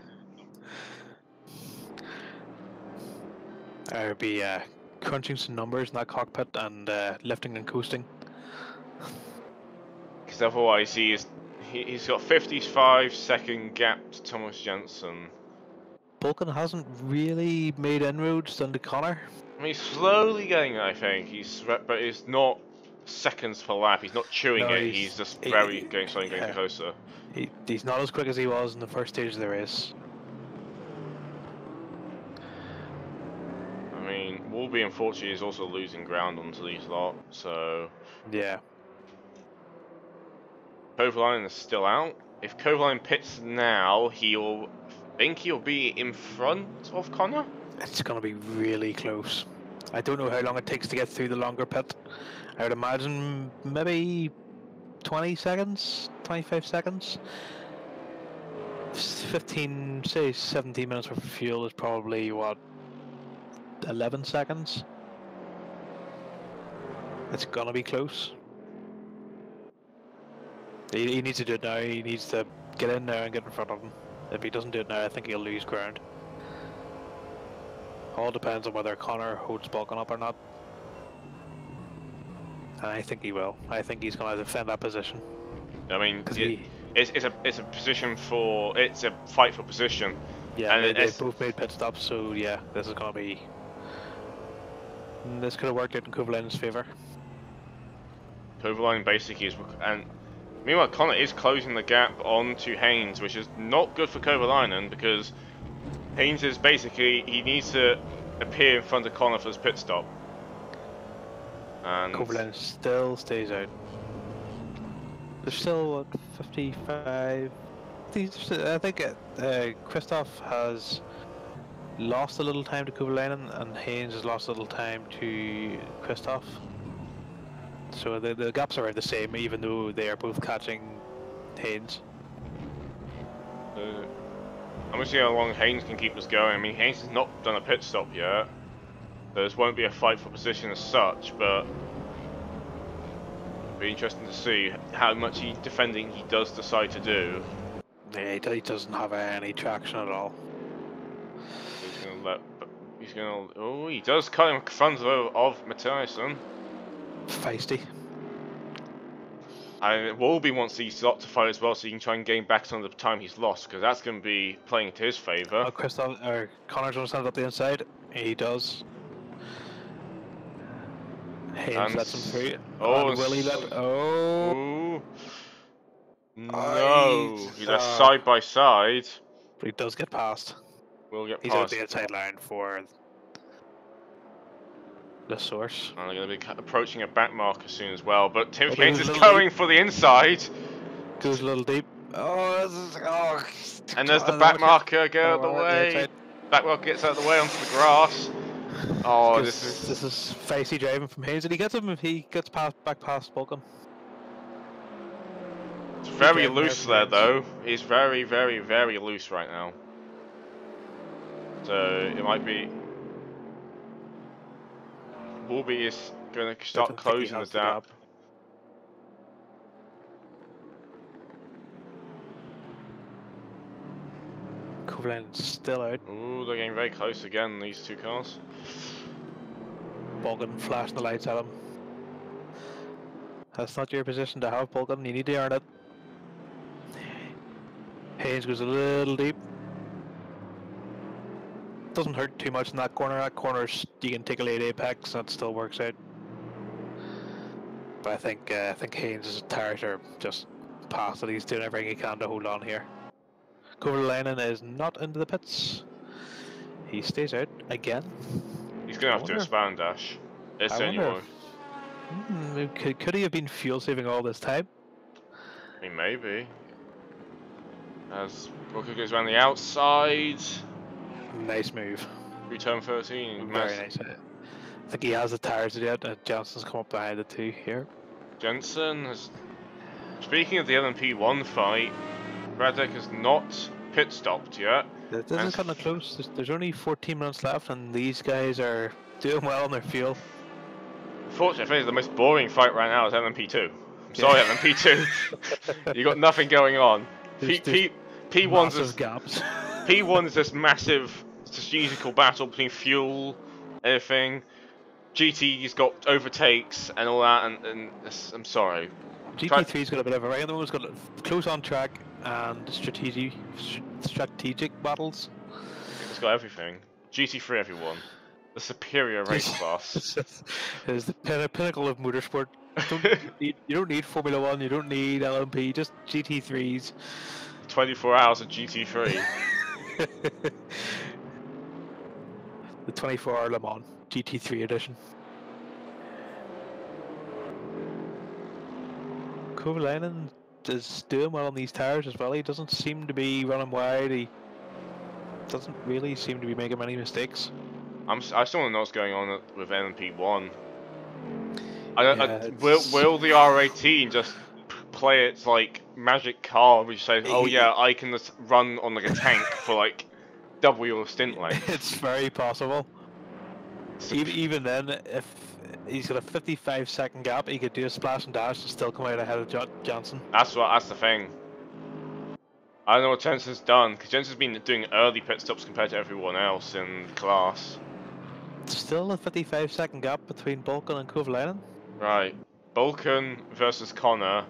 I would be crunching some numbers in that cockpit and lifting and coasting. Because otherwise he's got 55-second gap to Thomas Jensen. Balkan hasn't really made inroads into Connor. I mean, he's slowly getting it, I think. But it's not seconds per lap. He's not chewing it. He's just getting closer. He's not as quick as he was in the first stage of the race. I mean, Wolby, unfortunately, is also losing ground onto these lot, so... Yeah. Kovalainen is still out. If Kovalainen pits now, he'll be in front of Connor? It's going to be really close. I don't know how long it takes to get through the longer pit. I would imagine maybe 20 seconds, 25 seconds. 15, say 17 minutes worth of fuel is probably, what, 11 seconds? It's gonna be close. He needs to do it now. He needs to get in there and get in front of him. If he doesn't do it now, I think he'll lose ground. All depends on whether Connor holds Balkan up or not. And I think he will. I think he's going to defend that position. I mean, it's a position for, it's a fight for position. Yeah, and they both made pit stops, so yeah, this is going to be. This could have worked out in Kovalainen's favour. Kovalainen basically is, and meanwhile Connor is closing the gap on to Haynes, which is not good for Kovalainen because Haynes is basically, he needs to appear in front of Connor for his pit stop. And Kovalainen still stays out. There's still, what, 55? I think Christoph has lost a little time to Kovalainen and Haynes has lost a little time to Christoph. So the gaps are the same, even though they are both catching Haynes. I'm gonna see how long Haynes can keep us going. I mean, Haynes has not done a pit stop yet. This won't be a fight for position as such, but it'll be interesting to see how much defending he does decide to do. Yeah, he doesn't have any traction at all. Oh, he does cut in front of Mathiasen. Feisty. And Wolby wants these lot to fight as well, so he can try and gain back some of the time he's lost, because that's going to be playing to his favour. Oh, Connor's going to stand up the inside. He does. Haynes lets him through. Oh, will he let? Oh. Ooh. No, he's side by side. But he does get past. Will get He's past. out the inside line for the source. And they're going to be approaching a back marker soon as well. But Tim Haynes is going for the inside. Goes a little deep. Oh, this is, and there's the back marker. Get out of the way. Back marker gets out of the way onto the grass. Oh, this is feisty driving from Haynes, and he gets him if he gets back past Balkan. It's very loose there, though. He's very, very, very loose right now. So it might be. Wolby is going to start closing the gap. Kovalainen's still out. Ooh, they're getting very close again, these two cars. Balkan flashing the lights at him. That's not your position to have, Balkan. You need to earn it. Haynes goes a little deep. Doesn't hurt too much in that corner. That corner's, you can take a late apex and it still works out. But I think Haynes' tires are just past it. He's doing everything he can to hold on here. Kovalainen is not into the pits. He stays out again. He's going to have to expand dash. It's the only one. Could he have been fuel saving all this time? I mean, maybe. As Booker goes around the outside. Nice move. Through turn 13. Very nice. I think he has the tires to do it. Johnson's come up behind the two here. Jensen has. Speaking of the LMP1 fight, Radek has not pit stopped yet. This is kind of close. There's only 14 minutes left, and these guys are doing well on their fuel. Unfortunately, the most boring fight right now is LMP2. I'm sorry, LMP2. You got nothing going on. P1's just gaps. P1's this massive strategical battle between fuel, everything. GT's got overtakes and all that, and I'm sorry. GT3's got a bit of everything. The one's got close on track and strategic battles. It's got everything. GT3, everyone. The superior race class. It's the pinnacle of motorsport. You don't need Formula 1, you don't need LMP, just GT3s. 24 hours of GT3. The 24-hour Le Mans GT3 edition. Kovalainen is doing well on these tires as well. He doesn't seem to be running wide. He doesn't really seem to be making many mistakes. I still want to know what's going on with LMP1. Will the R18 just play it like Magic Car, which says, "Oh yeah, I can just run on like a tank for like double your stint length." It's very possible. Even then, if he's got a 55-second gap, he could do a splash and dash and still come out ahead of Johnson. That's the thing. I don't know what Jensen's done, because Jensen's been doing early pit stops compared to everyone else in the class. Still a 55-second gap between Balkan and Kovalainen. Right, Balkan versus Connor.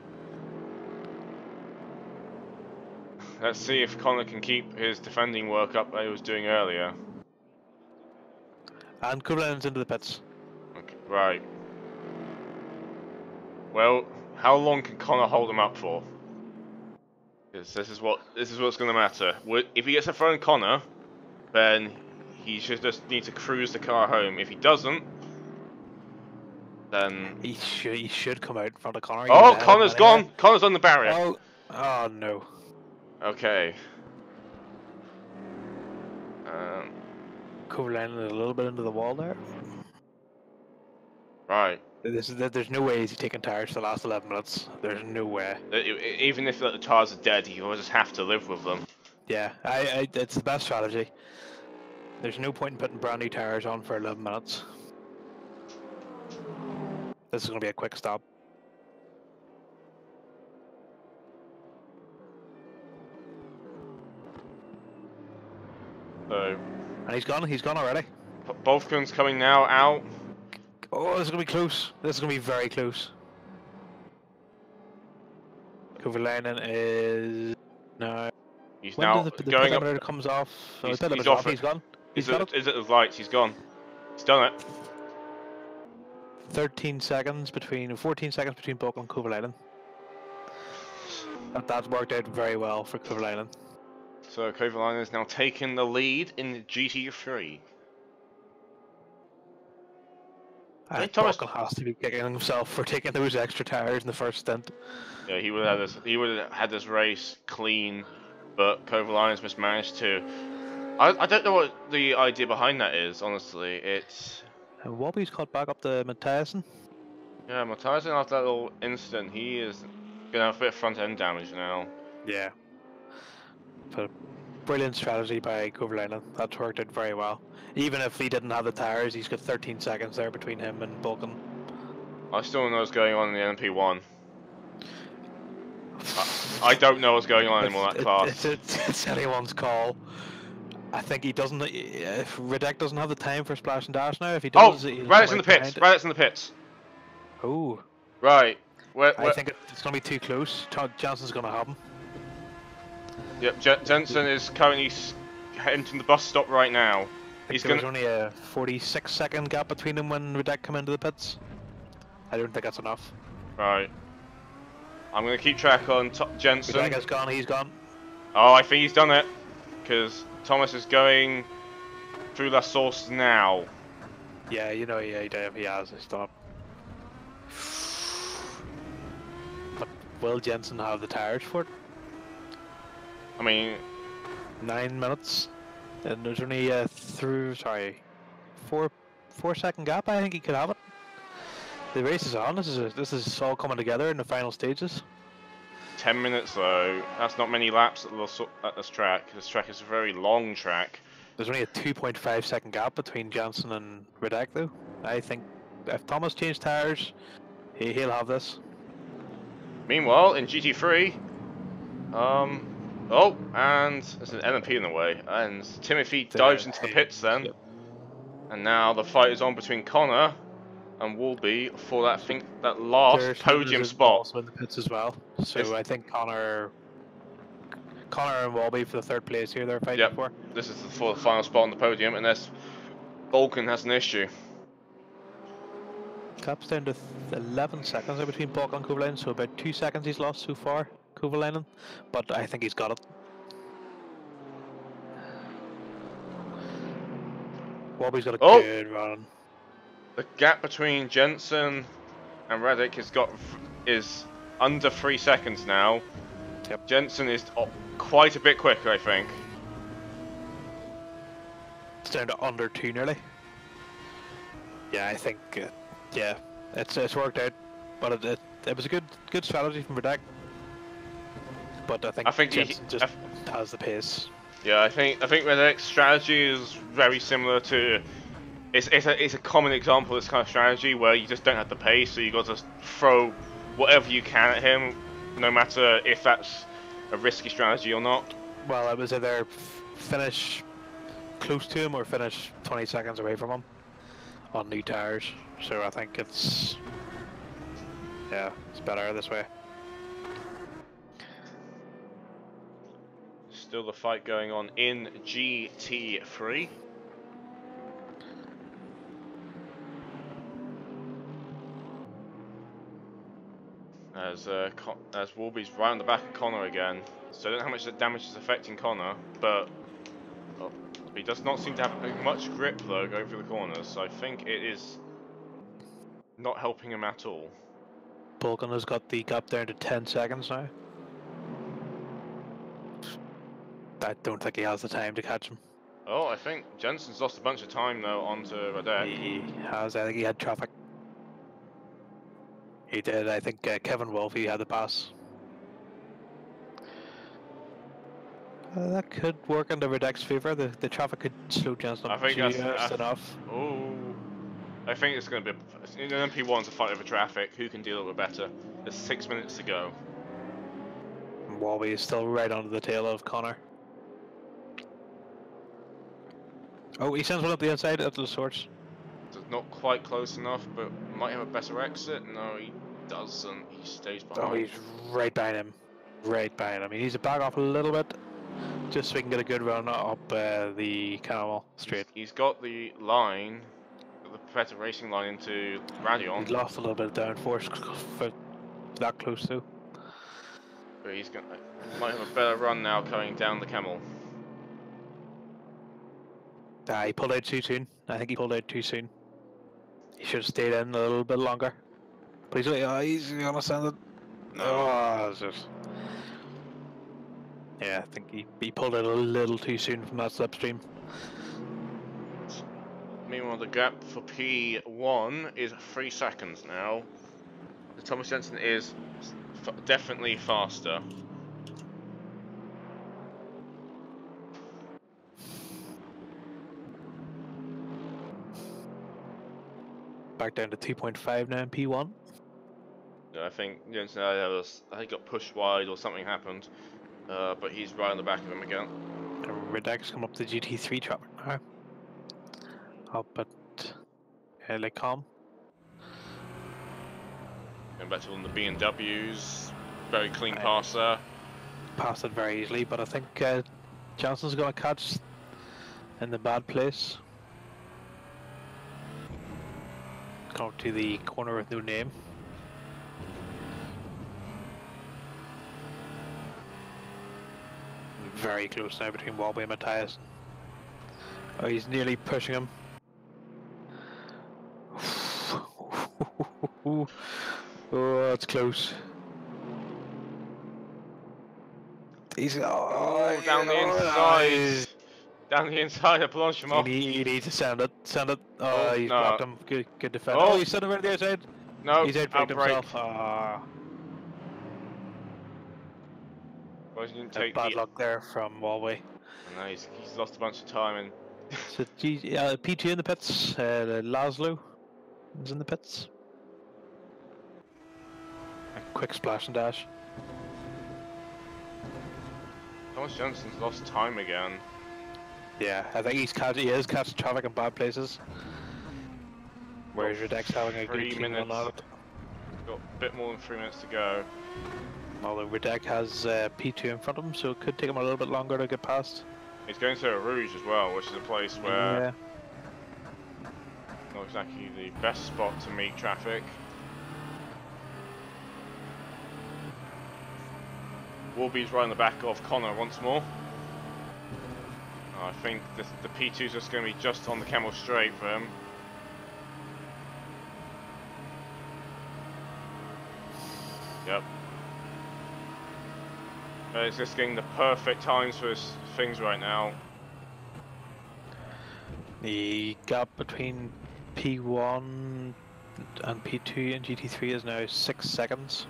Let's see if Connor can keep his defending work up that he was doing earlier. And Kovalainen's into the pits. Okay, right. Well, how long can Connor hold him up for? Because this is what's going to matter. If he gets a thrown Connor, then he should just need to cruise the car home. If he doesn't, then he should come out in front of Connor. Oh, Connor's gone. Connor's on the barrier. Oh no. Okay. Kovalainen a little bit into the wall there. Right. There's no way he's taking tires for the last 11 minutes. There's no way. Even if the tires are dead, he will just have to live with them. Yeah, it's the best strategy. There's no point in putting brand new tires on for 11 minutes. This is going to be a quick stop. So. And he's gone already. Bolfkun's coming now, out. Oh, this is going to be close. This is going to be very close. Kovalainen is... No. He's when now the going up. Comes off. So he's off. He's gone. Is it the lights? He's gone. He's done it. 14 seconds between Balkan and Kovalainen. That's worked out very well for Kovalainen. So Kovalainen is now taking the lead in GT3. I think Balkan has to be kicking himself for taking those extra tires in the first stint. Yeah, he would have had this race clean, but Kovalainen's mismanaged to. I don't know what the idea behind that is, honestly. It's. And Wobby's caught back up to Mathiasen. Yeah, Mathiasen after that little incident, he is gonna have a bit of front end damage now. Yeah. But brilliant strategy by Kovalainen. That's worked out very well. Even if he didn't have the tires, he's got 13 seconds there between him and Balkan. I still don't know what's going on in the NP1. I don't know what's going on anymore in that class. It's anyone's call. I think he doesn't. If Redek doesn't have the time for splash and dash now, if he does, Radek's in the pits. Radek's in the pits. Oh. Right. I think it's going to be too close. Johnson's going to have him. Yep. Jensen is currently entering the bus stop right now. There's only a 46-second gap between him when Redek come into the pits. I don't think that's enough. Right. I'm going to keep track on Jensen. Redek has gone. He's gone. Oh, I think he's done it. Because Thomas is going through La Source now. Yeah, he has. He's done it. But will Jensen have the tires for it? I mean... 9 minutes. And there's only a 4-second gap. I think he could have it. The race is on. This is all coming together in the final stages. 10 minutes though. That's not many laps at this track. This track is a very long track. There's only a 2.5-second gap between Johnson and Redek though. I think if Thomas changed tires, he'll have this. Meanwhile, in GT3, oh, and there's an LMP in the way, and Timothy dives into the pits then. Yep. And now the fight is on between Connor and Wolby for that last podium spot. Also in the pits as well. So I think Connor and Wolby for the third place here. They're fighting for. This is for the final spot on the podium, unless Balkan has an issue. Cap's down to 11 seconds there between Balkan and Kovalainen, so about 2 seconds he's lost so far, Kovalainen. But I think he's got it. Wolby's got a good run. The gap between Jensen and Radek is under 3 seconds now. Yep. Jensen is quite a bit quicker, I think. It's down to under 2 nearly. Yeah, I think. Yeah, it's worked out, but it was a good strategy from Redek. but I I think think Jensen just has the pace. yeah, I think Redneck's strategy is very similar to. It's a common example of this kind of strategy where you just don't have the pace, so you got to throw whatever you can at him, no matter if that's a risky strategy or not. Well, it was either finish close to him or finish 20 seconds away from him on new tires. So I think it's better this way. Still the fight going on in GT3. As Warby's right on the back of Connor again. So I don't know how much the damage is affecting Connor, but he does not seem to have much grip though going through the corners. So I think it is not helping him at all. Bulkin has got the gap down to 10 seconds now. I don't think he has the time to catch him. Oh, I think Jensen's lost a bunch of time though onto Radek. He has. I think he had traffic. He did. I think Kevin Wolfe had the pass. That could work in the Redek's favour. The traffic could slow Jensen up just enough. Oh, I think it's going to be in an MP1's a fight over traffic. Who can deal with it better? There's 6 minutes to go. Wolfe is still right under the tail of Connor. Oh, he sends one up the inside of the source. Not quite close enough, but might have a better exit. No, he doesn't. He stays behind. Oh, he's right behind him. Right behind him. He needs to back off a little bit, just so we can get a good run up the Camel straight. He's got the line, the better racing line into Radion. He's lost a little bit of downforce for that close to. But might have a better run now going down the Camel. He pulled out too soon. I think he pulled out too soon. He should have stayed in a little bit longer. But he's gonna send it. Oh, it's just... Yeah, I think he pulled out a little too soon from that slipstream. Meanwhile, the gap for P1 is 3 seconds now. Thomas Jensen is definitely faster. Back down to 2.5 now in P1. Yeah, I think Jensen got pushed wide or something happened, but he's right on the back of him again. Redek's come up to GT3 traffic now. Up at Helicom. Going back to one of the BMWs. Very clean pass there. Passed it very easily, but I think Johnson's going to catch in the bad place. Come to the corner with no name. Very close now between Walby and Matthias. Oh, he's nearly pushing him. Oh, that's close. He's down the inside. Down the inside of Blanchimont. He needs to send it. Send it. Oh, he's blocked him. Good defense. Oh, he sent him out the outside. No, he's outbraked himself. Well, he didn't take bad luck there from Walby. No, he's lost a bunch of time and. So P2 in the pits. Laszlo is in the pits. A quick splash and dash. Thomas Jensen's lost time again. Yeah, I think he is catching traffic in bad places. Whereas Redek's having a good clean run on it. Got a bit more than 3 minutes to go. Although Redek has P2 in front of him, so it could take him a little bit longer to get past. He's going to Rouge as well, which is a place where not exactly the best spot to meet traffic. Warby's right on the back of Connor once more. I think the P2 is just going to be just on the Camel straight for him. Yep. It's just getting the perfect times for his things right now. The gap between P1 and P2 and GT3 is now 6 seconds.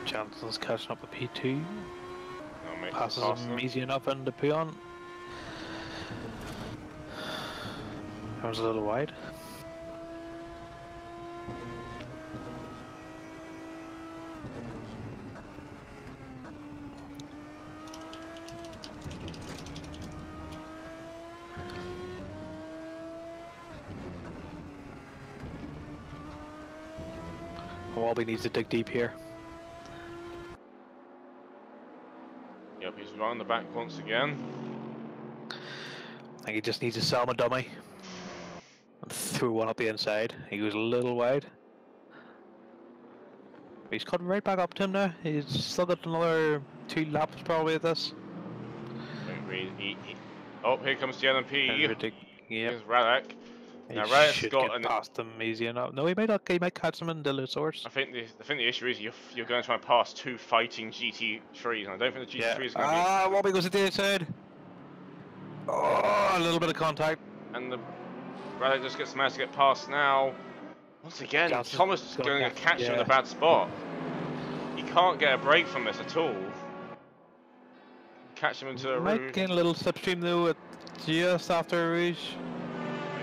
Johnson's catching up with P2. I'll make Passes some past him them. easy enough into Peon. That was a little wide. Walby needs to dig deep here. Yep, he's round the back once again. I think he just needs to sell him a dummy. And threw one up the inside. He goes a little wide. He's coming right back up to him now. He's still got another 2 laps probably at this. Oh, here comes the LMP. Yep. Here's Radek. He Now Radek's should got get an. past him easy enough. No, he might not. He might catch him in the source. I think the issue is you're going to try and pass 2 fighting GT3s, and I don't think the GT3 is going to be. Walby goes to the outside. Oh, a little bit of contact. And the Radek just gets managed to get past now. Once again, Thomas is going to catch him in a bad spot. He can't get a break from this at all. Catch him into a Might gain a little slipstream though, just after Rouge.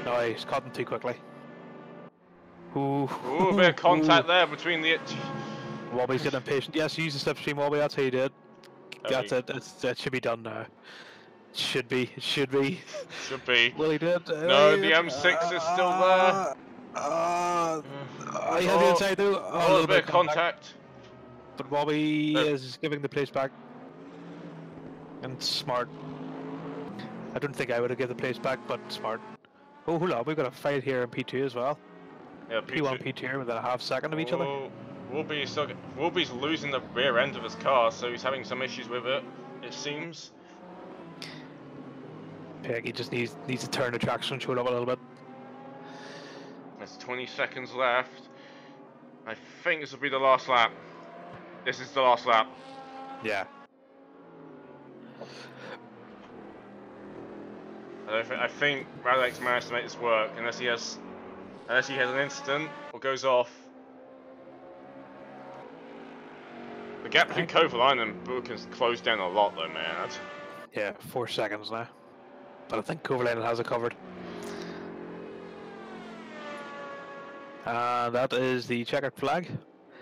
No, he's caught him too quickly. Ooh, a bit of contact there between the. Walby's getting impatient. Yes, use the slipstream, Walby. That's how you did. That's it. That should be done now. Should be. It should be. Should be. Well, he did. No, the M6 is still there. He has the inside though. A little bit of contact. But Walby is giving the place back. And smart. I don't think I would have given the place back, but smart. Oh, hold on, we've got a fight here in P2 as well. Yeah, P1, P2 within a half second of each other. Wolby's losing the rear end of his car, so he's having some issues with it, it seems. Yeah, he just needs to turn the traction, show it up a little bit. There's 20 seconds left. I think this will be the last lap. This is the last lap. Yeah. I think Radek's managed to make this work, unless he has an incident or goes off. The gap between Kovalainen and Book has closed down a lot, though, man. Yeah, 4 seconds now. But I think Kovalainen has it covered. And that is the checkered flag.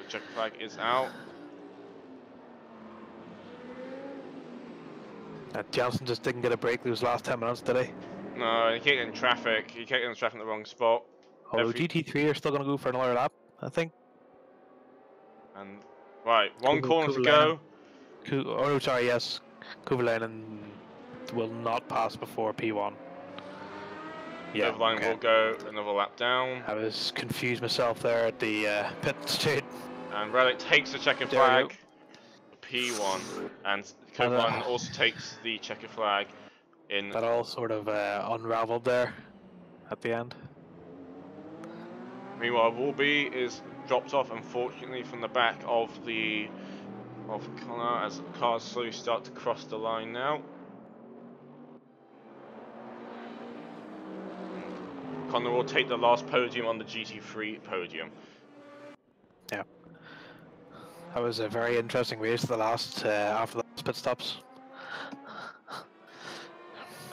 The checkered flag is out. Johnson just didn't get a break those last 10 minutes, did he? No, he can't get in traffic. He can't get in traffic in the wrong spot. Although GT3 are still going to go for another lap, I think. And right, one corner to go. Oh no, sorry, yes. Kovalainen will not pass before P1. Yeah, Kovalainen will go another lap down. I was confused myself there at the pit straight. And Radek takes the checkered flag. P1, and Kovalainen also takes the checkered flag in. That all sort of unraveled there at the end. Meanwhile, Wolby is dropped off, unfortunately, from the back of Connor as cars slowly start to cross the line now. Connor will take the last podium on the GT3 podium. Yeah. That was a very interesting race after the last pit stops.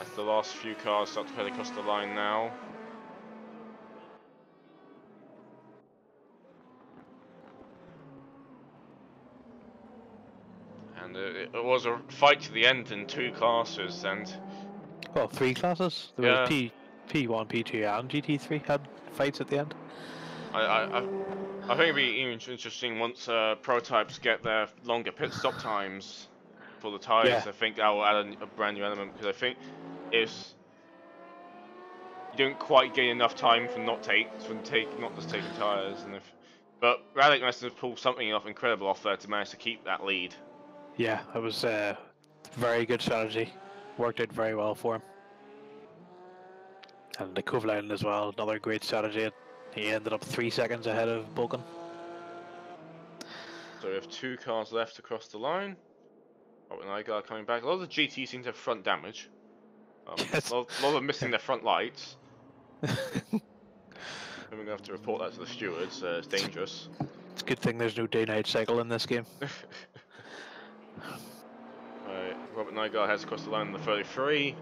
As the last few cars start to head across the line now. And it was a fight to the end in 2 classes, and... Well, 3 classes? There was P1, P2 and GT3 had fights at the end. I think it'd be even interesting once prototypes get their longer pit stop times for the tyres. Yeah. I think that will add a brand new element, because I think if you don't quite get enough time for not just taking tyres, but Radek managed to pull something incredible off there to manage to keep that lead. Yeah, it was a very good strategy. Worked out very well for him. And the Kovalainen as well, another great strategy. He ended up 3 seconds ahead of Bulkin. So we have 2 cars left across the line. Oh, and I got coming back. A lot of the GT seem to have front damage. Yes. A lot of them missing their front lights. I'm going to have to report that to the stewards. It's dangerous. It's a good thing there's no day-night cycle in this game. Right, Robert Nygaard has crossed the line in the 33.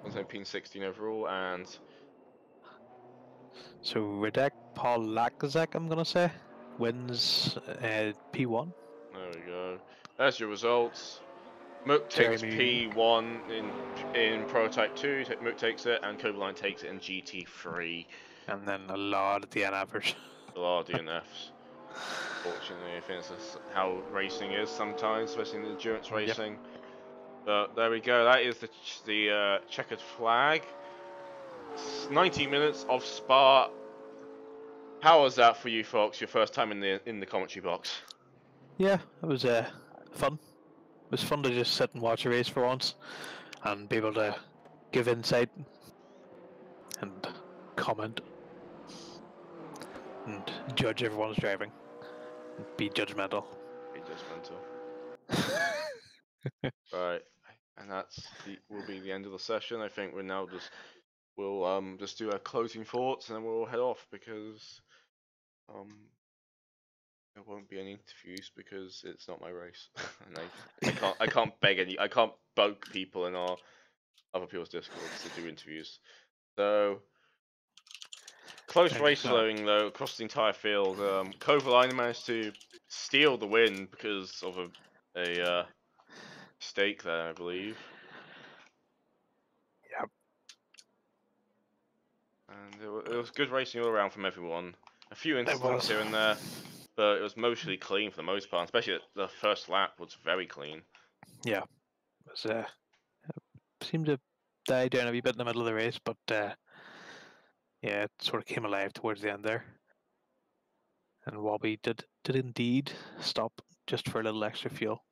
Once P16 overall, and So Radek Polakazek, I'm gonna say, wins P1. there we go. There's your results. Mook takes Jeremy, P1 in Prototype 2, Mook takes it, and Cobaline takes it in GT3. and then a lot of DNFers. A lot of DNFs. Fortunately, I think that's how racing is sometimes, especially in endurance racing. But there we go. That is the checkered flag. 90 minutes of Spa. How was that for you folks? Your first time in the commentary box? Yeah, it was fun. It was fun to just sit and watch a race for once, and be able to give insight and comment and judge everyone's driving and be judgmental. Be judgmental. Right, and will be the end of the session. I think we'll just do our closing thoughts and then we'll head off because there won't be any interviews because it's not my race, and I can't bug people in our other people's discords to do interviews. So close race slowing though across the entire field. Kovalainen managed to steal the win because of a mistake there, I believe. Yep. And it was good racing all around from everyone. A few It incidents was. here and there, but it was mostly clean for the most part. Especially the first lap was very clean. Yeah, it was. Seemed to die down a wee bit in the middle of the race, but yeah, it sort of came alive towards the end there. And Wobby did indeed stop just for a little extra fuel.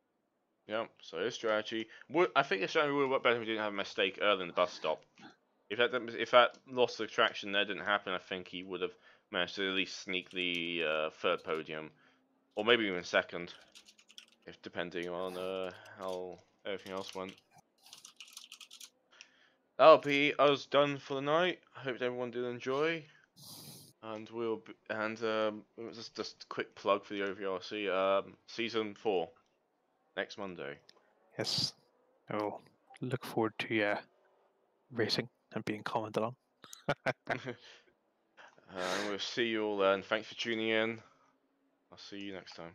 Yeah, so his strategy I think his strategy would have worked better if we didn't have a mistake early in the bus stop. If that loss of traction there didn't happen, I think he would have managed to at least sneak the third podium, or maybe even second, if depending on how everything else went. That'll be us done for the night. I hope everyone did enjoy, and just a quick plug for the OVRC season 4 next Monday. Yes. Oh, look forward to racing and being commented on. And we'll see you all then. Thanks for tuning in. I'll see you next time.